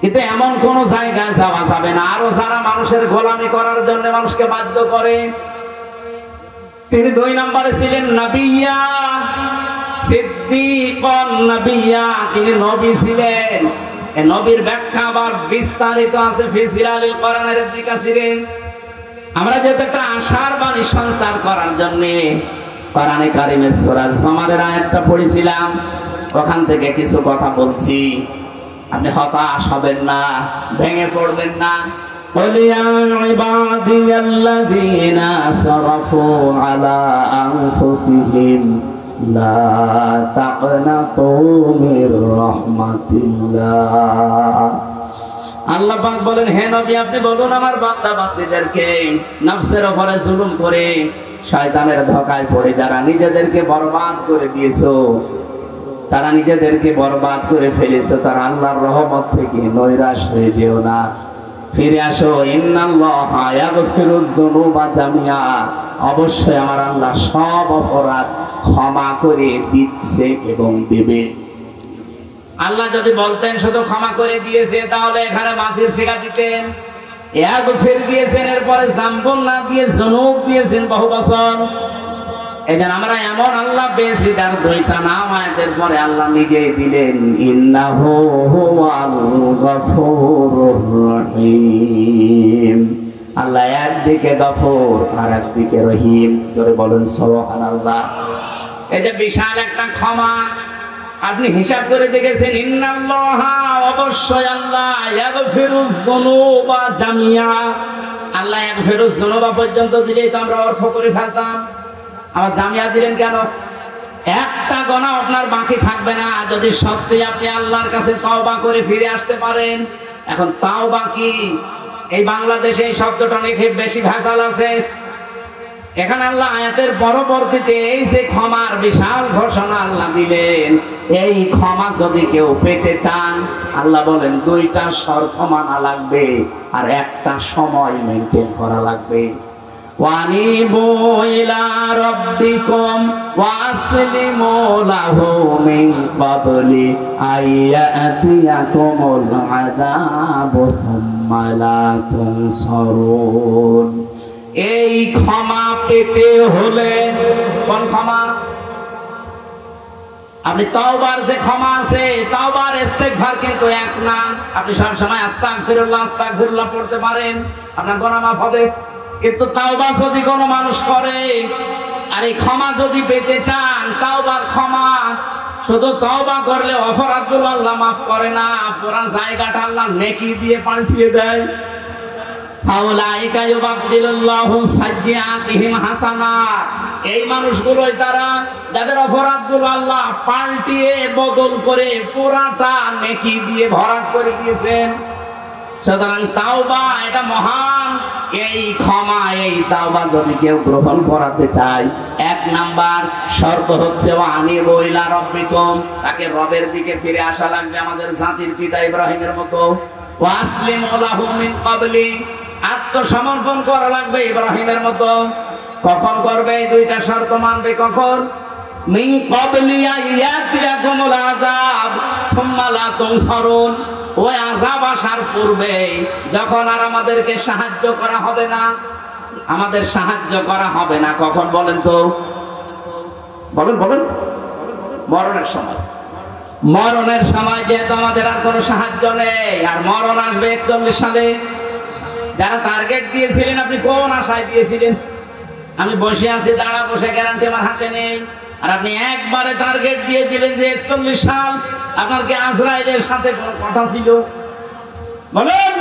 কিন্তু এমন কোন জায়গায় যাওয়া যাবে না। আরো যারা মানুষের গোলামি করার জন্য মানুষকে বাধ্য করে, তিনি 2 নম্বরে ছিলেন নবিয়্যা সিদ্দীকুন নবিয়্যা, তিনি নবী ছিলেন। এই নবীর ব্যাখ্যা আবার বিস্তারিত আছে ফি জিলালিল কোরআনের ইবনে কাসিরে। আমরা যেহেতু একটা আশার বাণী সঞ্চার করার জন্য কোরআনে কারিমের সূরা জুমারের আয়াতটা পড়েছিলাম, ওখান থেকে কিছু কথা বলছি। আপনি হতাশ হবেন না, ভেঙে পড়বেন না। قل يا عبادي الذين أسرفوا على أنفسهم لا تقنطوا من رحمة الله। আল্লাহ পাক বলেন, হে নবী আপনি বলুন আমার বান্দা বান্দীদেরকে নফসের উপরে জুলুম করে শয়তানের ধোঁকায় পড়ে যারা নিজেদেরকে বরবাদ করে দিয়েছো, তারা নিজেদেরকে বরবাদ করে ফেলেছো, তারা আল্লাহর রহমত থেকে নৈরাশ হয়ে যেও না, ফিরে আসো। ইন্নাল্লাহা ইয়াগফিরুদ যুনুবা জামিআ, অবশ্যই আমার আল্লাহ সব অপরাধ ক্ষমা করে দিচ্ছে এবং দেবে। আল্লাহ যদি বলতেন শুধু ক্ষমা করে দিয়েছে, তাহলে এখানে মাঝির শিখা দিতেন। ইয়াগফির দিয়েছেন, এরপরে জামবুন না দিয়ে যুনুব দিয়েছেন বহু বছর। এজন্য আমরা এমন আল্লাহ পেয়েছি তার 2টা নাম আয়াতের পরে আল্লাহ নিজেই দিলেন, ইন্নাহু হুয়াল গফুরুর রহিম। আল্লাহ একদিকে গফুর আর একদিকে রহিম। জোরে বলেন সুবহানাল্লাহ। এই যে বিশাল একটা ক্ষমা, আপনি হিসাব করে দেখেছেন, ইন্নাল্লাহা, অবশ্যই আল্লাহ, ইয়াগফিরুজ যুনুবা জামিআ। আল্লাহ ইয়াগফিরুজ যুনুবা পর্যন্ত দিলেই তো আমরা অর্থ করে ফেলতাম, আবার জামিয়া দিলেন কেন? একটা গুনাহ আপনার বাকি থাকবে না যদি সত্যি আপনি আল্লাহর কাছে তওবা করে ফিরে আসতে পারেন। এখন তাওবা কি? এই বাংলাদেশে এই শব্দটা অনেক বেশি ভেজাল আছে। এখানে আল্লাহ আয়াতের পরবর্তীতে এই যে ক্ষমার বিশাল ঘোষণা আল্লাহ দিলেন, এই ক্ষমা যদি কেউ পেতে চান, আল্লাহ বলেন 2টা শর্ত মানা লাগবে আর একটা সময় মেনটেন করা লাগবে। ওয়ানিবু ইলা রাব্বিকুম ওয়াসলিমু লাহু মিন ক্বাবলি আইয়াতিয়াকুমুল আযাবু সুম্মা লা তুনসারুন। এই ক্ষমা পেতে হলে, কোন ক্ষমা? আপনি তওবার যে ক্ষমা আছে, তওবার ইস্তেগফার কিন্তু এক না। আপনি সব সময় আস্তাগফিরুল্লাহ আস্তাগফিরুল্লাহ পড়তে পারেন, আপনার গুনাহ মাফ হবে। কিন্তু তওবা যদি কোনো মানুষ করে, আর এই ক্ষমা যদি পেতে চান, তওবার ক্ষমা শুধু তওবা করলে অপরাধগুলো আল্লাহ মাফ করে না, পুরা জায়গাটা আল্লাহ নেকি দিয়ে পাল্টিয়ে দেয়। এই মানুষগুলোই তারা যাদের অপরাধগুলো আল্লাহ পাল্টিয়ে বদল করে পুরাটা নেকি দিয়ে ভরাট করে দিয়েছেন। সুতরাং তাওবা এটা মহান। এই ক্ষমা, এই তাওবা যদি কেউ গ্রহণ করাতে চায়, এক নাম্বার শর্ত হচ্ছে আনিবু ইলা রাব্বিকুম, তাকে রবের দিকে ফিরে আসা লাগবে, আমাদের জাতির পিতা ইব্রাহিমের মতো। ওয়াসলিমু লাহু মিন ক্বাবলি, আত্মসমর্পণ করা লাগবে ইব্রাহিমের মতো। কখন করবে? এই দুইটা শর্ত মানবে। কখন? মিন ক্বাবলি ইয়াতিয়াকুমুল আযাব সুম্মা লা তুনসারুন, ওই আযাব আসার পূর্বে, যখন আর আমাদেরকে সাহায্য করা হবে না, আমাদের সাহায্য করা হবে না। কখন বলেন তো? বলেন বলেন। মরণের সময়। মরণের সময় যেহেতু আমাদের আর কোনো সাহায্য নেই, আর মরণ আসবে 41 সালে। যারা টার্গেট দিয়েছিলেন, আপনি কোন আশায় দিয়েছিলেন? আমি বসে আছি, দাঁড়া বসে, গ্যারান্টি আমার হাতে নেই। আর আপনি একবারে টার্গেট দিয়ে দিলেন যে 41 সাল। আপনার কি আজরাইলের সাথে কোনো কথা ছিল? বলেন।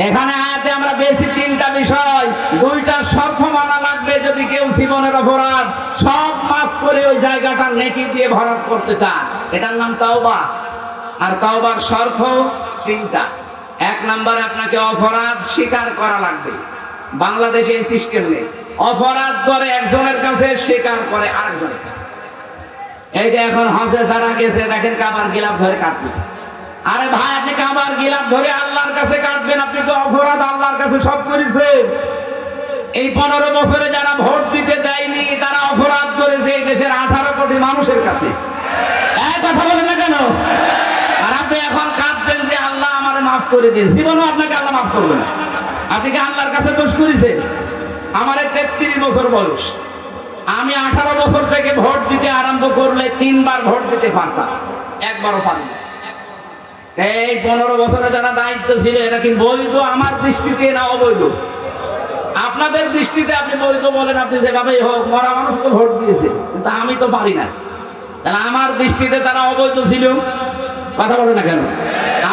এখানে আয়াতে আমরা বেশি তিনটা বিষয়, দুইটা শর্ত মানা লাগবে যদি কেউ জীবনের অপরাধ সব মাফ করে ওই জায়গাটা নেকি দিয়ে ভরাট করতে চান। এটার নাম তাওবা। আর তাওবার শর্ত তিনটা। এক নম্বরে আপনাকে অপরাধ স্বীকার করা লাগবে। বাংলাদেশে এই সিস্টেম নেই। অপরাধ করে একজনের কাছে, স্বীকার করে আরেকজনের কাছে। এই যে এখন হজে যারা গেছে, দেখেন কাবার গিলাফ ধরে কাটতেছে। আরে ভাই, আপনি কাবার গিলাফ ধরে আল্লাহর কাছে কাটবেন? আপনি তো অপরাধ আল্লাহর কাছে সব করেছেন। এই 15 বছরে যারা ভোট দিতে দেয়নি, তারা অপরাধ করেছে এই দেশের 18 কোটি মানুষের কাছে। এক কথা বলেন না কেন? আর আপনি এখন কাঁদছেন যে আল্লাহ আমারে মাফ করে দিন। জীবনও আপনাকে আল্লাহ মাফ করবে না। আপনি কি আল্লাহর কাছে দোষ করেছেন? আমার 33 বছর বয়স। আমি 18 বছর থেকে ভোট দিতে আরম্ভ করলে 3 বার ভোট দিতে পারতাম, একবারও পারিনি। এই 15 বছরে যারা দায়িত্ব ছিল, এটা কি বৈধ আমার দৃষ্টিতে না অবৈধ? আপনাদের দৃষ্টিতে আপনি বৈধ বলেন, আপনি যেভাবেই হোক, মরা মানুষ তো ভোট দিয়েছে, কিন্তু আমি তো পারি না। তাহলে আমার দৃষ্টিতে তারা অবৈধ ছিল। কথা বলে না কেন?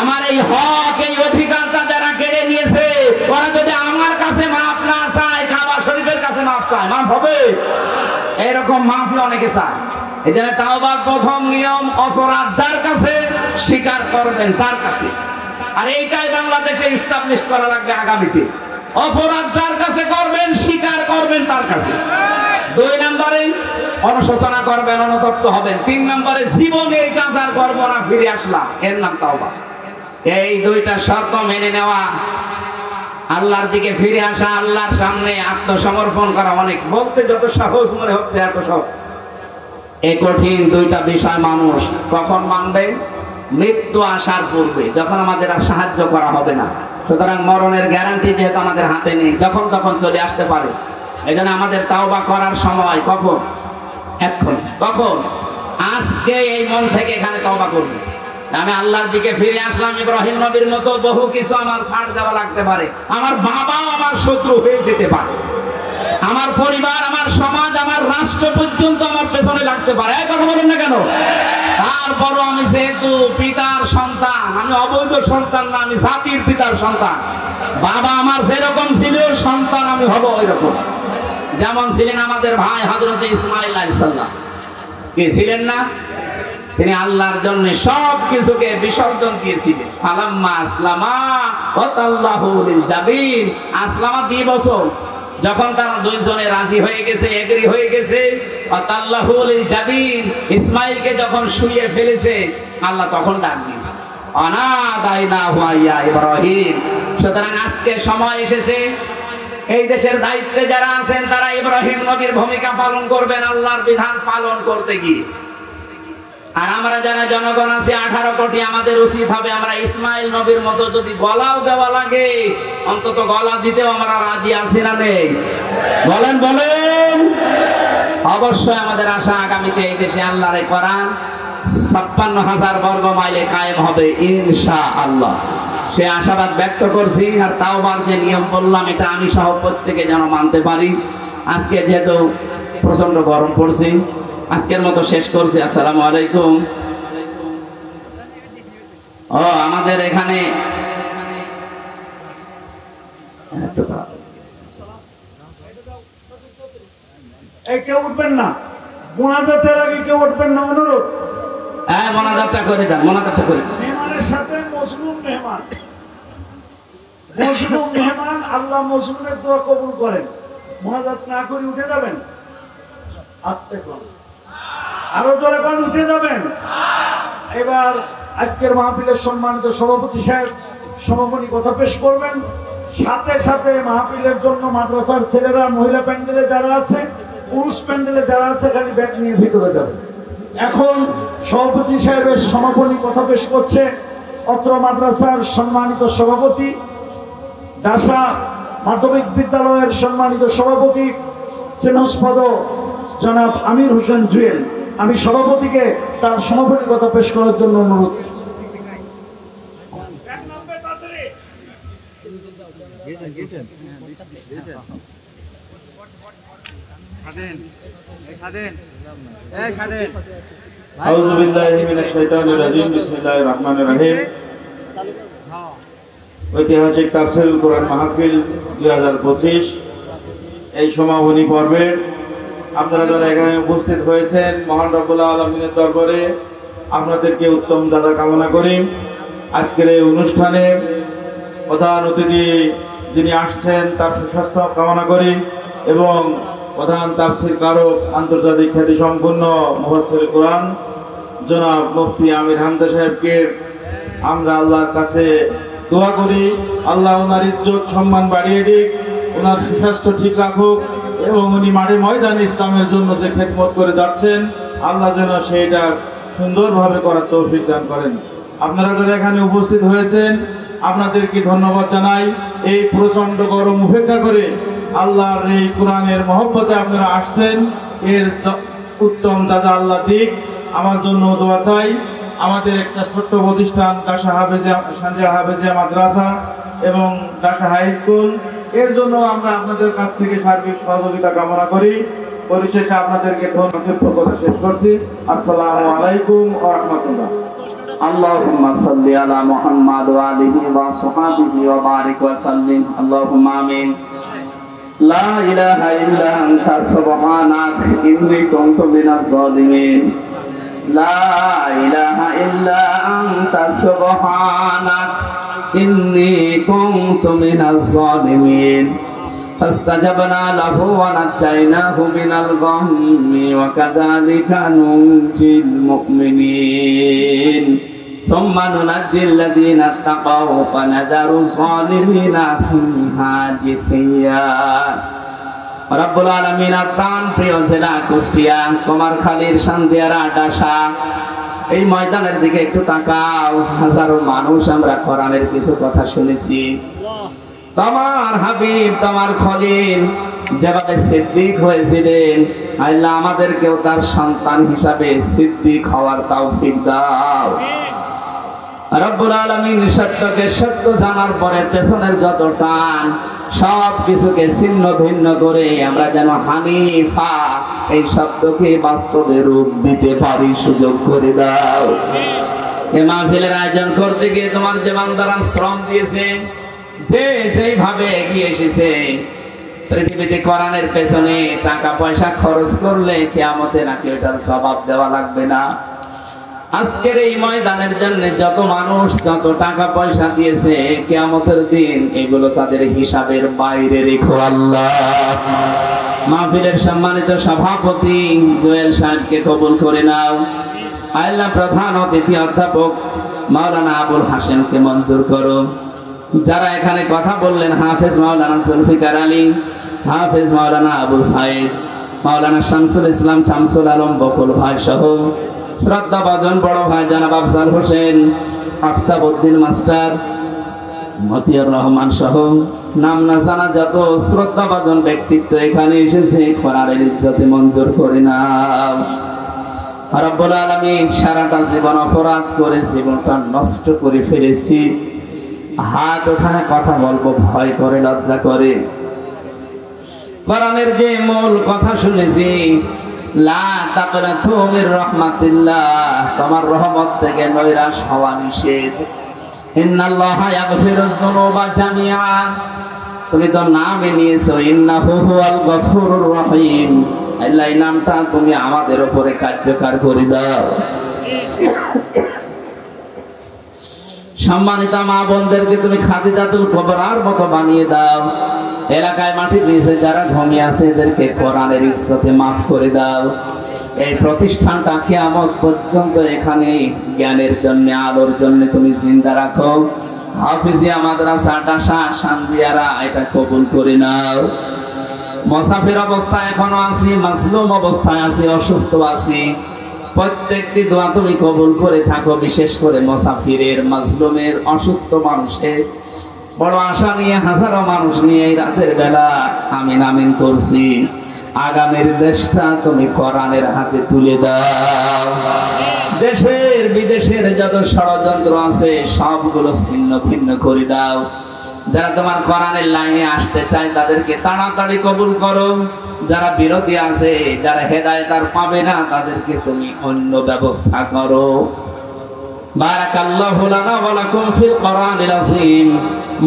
আমার এই হক, এই অধিকারটা যারা কেড়ে নিয়েছে, ওরা যদি আমার কাছে মাফ না চায়, কাবা শরীফের কাছে মাফ চায়, মাফ হবে? এরকম মাফি অনেকে চায়। এই জন্য তাওবার প্রথম নিয়ম, অপরাধ যার কাছে স্বীকার করবেন তার কাছে। আর এইটাই বাংলাদেশে এস্টাবলিশ করা লাগবে আগামীতে। অপরাধ যার কাছে করবেন, স্বীকার করবেন তার কাছে। 2 নম্বরে অনুশোচনা করবেন, অনুতপ্ত হবেন। 3 নম্বরে জীবনে এই কাজ আর করবো না, ফিরে আসলাম, এর নাম তাওবা। এই দুইটা শর্ত মেনে নেওয়া, আল্লাহর দিকে ফিরে আসা, আল্লাহর সামনে আত্মসমর্পণ করা, অনেক বলতে যত সহজ মনে হচ্ছে এত সহজ। এই কঠিন দুইটা বিষয় মানুষ কখন মানবে? মৃত্যু আসার পূর্বে, যখন আমাদের আর সাহায্য করা হবে না। সুতরাং মরণের গ্যারান্টি যেহেতু আমাদের হাতে নেই, যখন তখন চলে আসতে পারে। এই জন্য আমাদের তাওবা করার সময় কখন? এখন। কখন? আজকে এই মন থেকে এখানে তাওবা করবে। আমি আল্লাহর দিকে ফিরে আসলাম, ইব্রাহিম নবীর মতো বহু কিছু আমার ছাড় দেওয়া লাগতে পারে। আমার বাবাও আমার শত্রু হয়ে যেতে পারে, আমার পরিবার, আমার সমাজ, আমার রাষ্ট্র পর্যন্ত আমার পেছনে লাগতে পারে। এই কথা বলেন না কেন? তারপরও আমি যেহেতু পিতার সন্তান, আমি অবৈধ সন্তান না, আমি জাতির পিতার সন্তান। বাবা আমার যেরকম ছিল, সন্তান আমি হব ওই রকম। যেমন ছিলেন আমাদের ভাই হযরত ইসমাঈল আলাইহিস সালাম। কি ছিলেন না? তিনি আল্লাহর জন্য সব কিছুকে বিসর্জন দিয়েছিলেন। ফালাম্মা আসলামা ওয়াতাল্লাহু লিল জাবিন, আসলামা 2 বছর যখন তারা দুইজনে রাজি হয়ে গেছে, এগ্রি হয়ে গেছে, ওয়াতাল্লাহু লিল জাবিন, ইসমাঈলকে যখন শুইয়ে ফেলেছে, আল্লাহ তখন ডাক দিয়েছে, অনাদাইনাহু ইয়া ইব্রাহিম। সুতরাং আজকে সময় এসেছে, এই দেশের দায়িত্বে যারা আছেন তারা ইব্রাহিম নবীর ভূমিকা পালন করবেন, আল্লাহর বিধান পালন করতে গিয়ে। আর আমরা যারা জনগণ আছি 18 কোটি, আমাদের উচিত হবে আমরা ইসমাইল নবীর মতো যদি গলাও দেওয়া লাগে অন্তত গলা দিতেও আমরা রাজি আছি না নেই? বলেন বলেন। অবশ্যই আমাদের আশা আগামীতে এই দেশে আল্লাহর কোরআন 56,000 বর্গ মাইলে কায়েম হবে ইনশাআল্লাহ। সে আশাবাদ ব্যক্ত করছি। আর তাওবার যে নিয়ম বললাম এটা আমি সহ প্রত্যেকে যেন মানতে পারি। আজকে যেহেতু প্রচন্ড গরম পড়ছে, আজকের মতো শেষ করছি। আসসালামু আলাইকুম। ও আমাদের এখানে কেউ উঠবেন না, মোনাজাতের আগে কেউ উঠবেন না, অনুরোধ। হ্যাঁ, মোনাজাতটা করে দেন, মোনাজাতটা করে দেন। মেহমানের সাথে মজলুম মেহমান, মজলুম মেহমান আল্লাহ মজলুমের দোয়া কবুল করেন। মোনাজাত না করে উঠে যাবেন, আস্তে করে আরো জোরে করে উঠে যাবেন। এবার আজকের মাহফিলের সম্মানিত সভাপতি সাহেব সমাপনী কথা পেশ করবেন। সাথে সাথে মাহফিলের জন্য মাদ্রাসার ছেলেরা, মহিলা প্যান্ডেলে যারা আছে, পুরুষ প্যান্ডেলে যারা আছে খালি ব্যাগ নিয়ে ভিতরে যাবে। এখন সভাপতি সাহেবের সমাপনী কথা পেশ করছে অত্র মাদ্রাসার সম্মানিত সভাপতি, ডাসা মাধ্যমিক বিদ্যালয়ের সম্মানিত সভাপতি স্নেহস্পদ জনাব আমির হোসেন জুয়েল। আমি সভাপতিকে তার সমাপনী কথা পেশ করার জন্য অনুরোধ। আউযু বিল্লাহি মিনাশ শাইতানির রাজিম। বিসমিল্লাহির রহমানির রহিম। ঐতিহাসিক তাফসীরুল কোরআন মাহফিল 2025 এই সমাপনী পর্বে আপনারা যারা এখানে উপস্থিত হয়েছেন, মহান রব্বুল আলামিনের দরবারে আপনাদেরকে উত্তম দাদা কামনা করি। আজকের এই অনুষ্ঠানে প্রধান অতিথি যিনি আসছেন তার সুস্বাস্থ্য কামনা করি এবং প্রধান তাফসীর কারক, আন্তর্জাতিক খ্যাতি সম্পন্ন মুফাসসির কোরআন জনাব মুফতি আমির হামজা সাহেবকে আমরা আল্লাহর কাছে দোয়া করি আল্লাহ ওনার ইজ্জত সম্মান বাড়িয়ে দিক, ওনার সুস্বাস্থ্য ঠিক রাখুক এবং উনি মাঠে ময়দানে ইসলামের জন্য যে খেদমত করে যাচ্ছেন আল্লাহ যেন সেইটা সুন্দরভাবে করার তৌফিক দান করেন। আপনারা যারা এখানে উপস্থিত হয়েছেন আপনাদেরকে ধন্যবাদ জানাই। এই প্রচন্ড গরম উপেক্ষা করে আল্লাহর এই কোরআনের মহব্বতে আপনারা আসছেন, এর উত্তম দাদা আল্লাহ দিক। আমার জন্য দোয়া চাই। আমাদের একটা ছোট্ট প্রতিষ্ঠান ডাসা হাফেজিয়া মাদ্রাসা এবং ডাসা হাই স্কুল, এর জন্য আমরা আপনাদের কাছ থেকে সার্বিক সহযোগিতা কামনা করি। পরিশেষে আপনাদেরকে ধন্যবাদ কথা শেষ করছি। আসসালামু আলাইকুম ওয়া রাহমাতুল্লাহ। اللهم صل على محمد وآله وصحبه وبارك وسلم اللهم آمين لا إله إلا أنت سبحانك إني كنت من الظالمين لا إله إلا أنت سبحانك إني كنت من الظالمين فاستجبنا له ونجيناه من الغم وكذلك ننجي المؤمنين ثم ننجي الذين اتقوا ونذر الظالمين فيها جثيا। রব্বুল আলামিন প্রাণ প্রিয় জেলা কুষ্টিয়া, কুমারখালীর শান্তিয়ারা ডাসা, এই ময়দানের দিকে একটু তাকাও। হাজারো মানুষ আমরা কোরআনের কিছু কথা শুনেছি। তোমার হাবিব, তোমার খলিল যেভাবে সিদ্দিক হয়েছিলেন, আল্লাহ আমাদেরকেও তার সন্তান হিসাবে সিদ্দিক হওয়ার তৌফিক দাও। রব্বুল আলামিন সত্যকে সত্য জানার পরে পেছনের যত টান সব কিছুকে ছিন্ন ভিন্ন করে আমরা যেন হানিফা এই শব্দকে বাস্তবে রূপ দিতে পারি, সুযোগ করে দাও। এই মাহফিলের আয়োজন করতে গিয়ে তোমার যে বান্দারা শ্রম দিয়েছে, যে যেভাবে এগিয়ে এসেছে, পৃথিবীতে কোরআনের পেছনে টাকা পয়সা খরচ করলে কিয়ামতে নাকি এটার জবাব দেওয়া লাগবে না। আজকের এই ময়দানের জন্য যত মানুষ যত টাকা পয়সা দিয়েছে, কিয়ামতের দিন এগুলো তাদের হিসাবের বাইরে রেখো আল্লাহ। মাহফিলের সম্মানিত সভাপতি জুয়েল সাহেবকে কবুল করে নাও আল্লাহ। প্রধান অতিথি অধ্যাপক মাওলানা আবুল হাশেমকে মঞ্জুর করো। যারা এখানে কথা বললেন, হাফেজ মাওলানা জুলফিকার আলী, হাফেজ মাওলানা আবু সাইদ, মাওলানা শামসুল ইসলাম শামসুল আলম বকুল ভাই সহ শ্রদ্ধাভাজন বড় ভাই জনাব আফজাল হোসেন, আফতাবউদ্দিন মাস্টার, মতিয়ার রহমান সহ নাম না জানা যত শ্রদ্ধাভাজন ব্যক্তিত্ব এখানে এসেছে, কোরআনের ইজ্জতে মঞ্জুর করে নাও। রব্বুল আলামিন, সারাটা জীবন অপরাধ করে জীবনটা নষ্ট করে ফেলেছি, হাত ওঠানে কথা বলবো ভয় করে, লজ্জা করে। কোরআনের যে মূল কথা শুনেছি, লা তাকনাতু মির রাহমাতিল্লাহ, তোমার রহমত থেকে নৈরাশ হওয়া নিষেধ। ইন্নাল্লাহা ইয়াগফিরুয যুনুবা জামিআ, তুমি তো নামে নিয়েছো ইন্নাহু হুয়াল গফুরুর রহিম, আল্লাহ এই নামটা তুমি আমাদের উপরে কার্যকর করে দাও। সম্মানিত মা বোনদেরকে তুমি খাদিজাতুল কুবরার মতো বানিয়ে দাও। এলাকায় মাটির নিচে যারা ঘুমিয়ে আছে এদেরকে কোরআনের ইজ্জতে মাফ করে দাও। এই প্রতিষ্ঠানটা কিয়ামত পর্যন্ত এখানে জ্ঞানের জন্য, আলোর জন্য তুমি জিন্দা রাখো। হাফিজিয়া মাদ্রাসাটা শান্দিয়ারা এটা কবুল করে নাও। মুসাফির অবস্থায় এখনো আছি, মাজলুম অবস্থায় আছি, অসুস্থ আছি, প্রত্যেকটি দোয়া তুমি কবুল করে থাকো। বিশেষ করে মুসাফিরের, মাজলুমের, অসুস্থ মানুষের, বড় আশা নিয়ে হাজারো মানুষ নিয়ে এই রাতের বেলা আমিন আমিন করছি। আগামীর দেশটা তুমি কোরআনের হাতে তুলে দাও। দেশের বিদেশের যত ষড়যন্ত্র আছে সবগুলো ছিন্ন ভিন্ন করে দাও। যারা তোমার কোরআনের লাইনে আসতে চায় তাদেরকে তাড়াতাড়ি কবুল করো। যারা বিরোধী আছে, যারা হেদায়েত আর পাবে না, তাদেরকে তুমি অন্য ব্যবস্থা করো। বারাকাল্লাহু লানা ওয়া লাকুম ফিল কোরআনিল আযীম।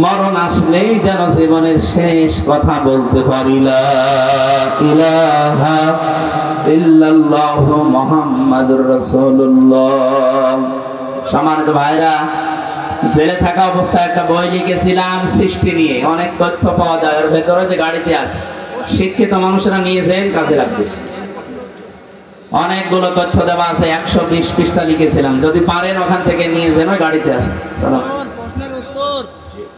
মরণ আসলেই যেন জীবনের শেষ কথা বলতে পারি, লা ইলাহা ইল্লাল্লাহু মুহাম্মাদুর রাসূলুল্লাহ। সম্মানিত ভাইরা, জেলে থাকা অবস্থায় একটা বই লিখেছিলাম সৃষ্টি নিয়ে, অনেক তথ্য পাওয়া যায় ওর ভেতরে, যে গাড়িতে আছে। শিক্ষিত মানুষরা নিয়ে যান, কাজে লাগবে। অনেকগুলো তথ্য দেওয়া আছে, 120 পৃষ্ঠা লিখেছিলাম। যদি পারেন ওখান থেকে নিয়ে যান, ওই গাড়িতে আছে। সালাম।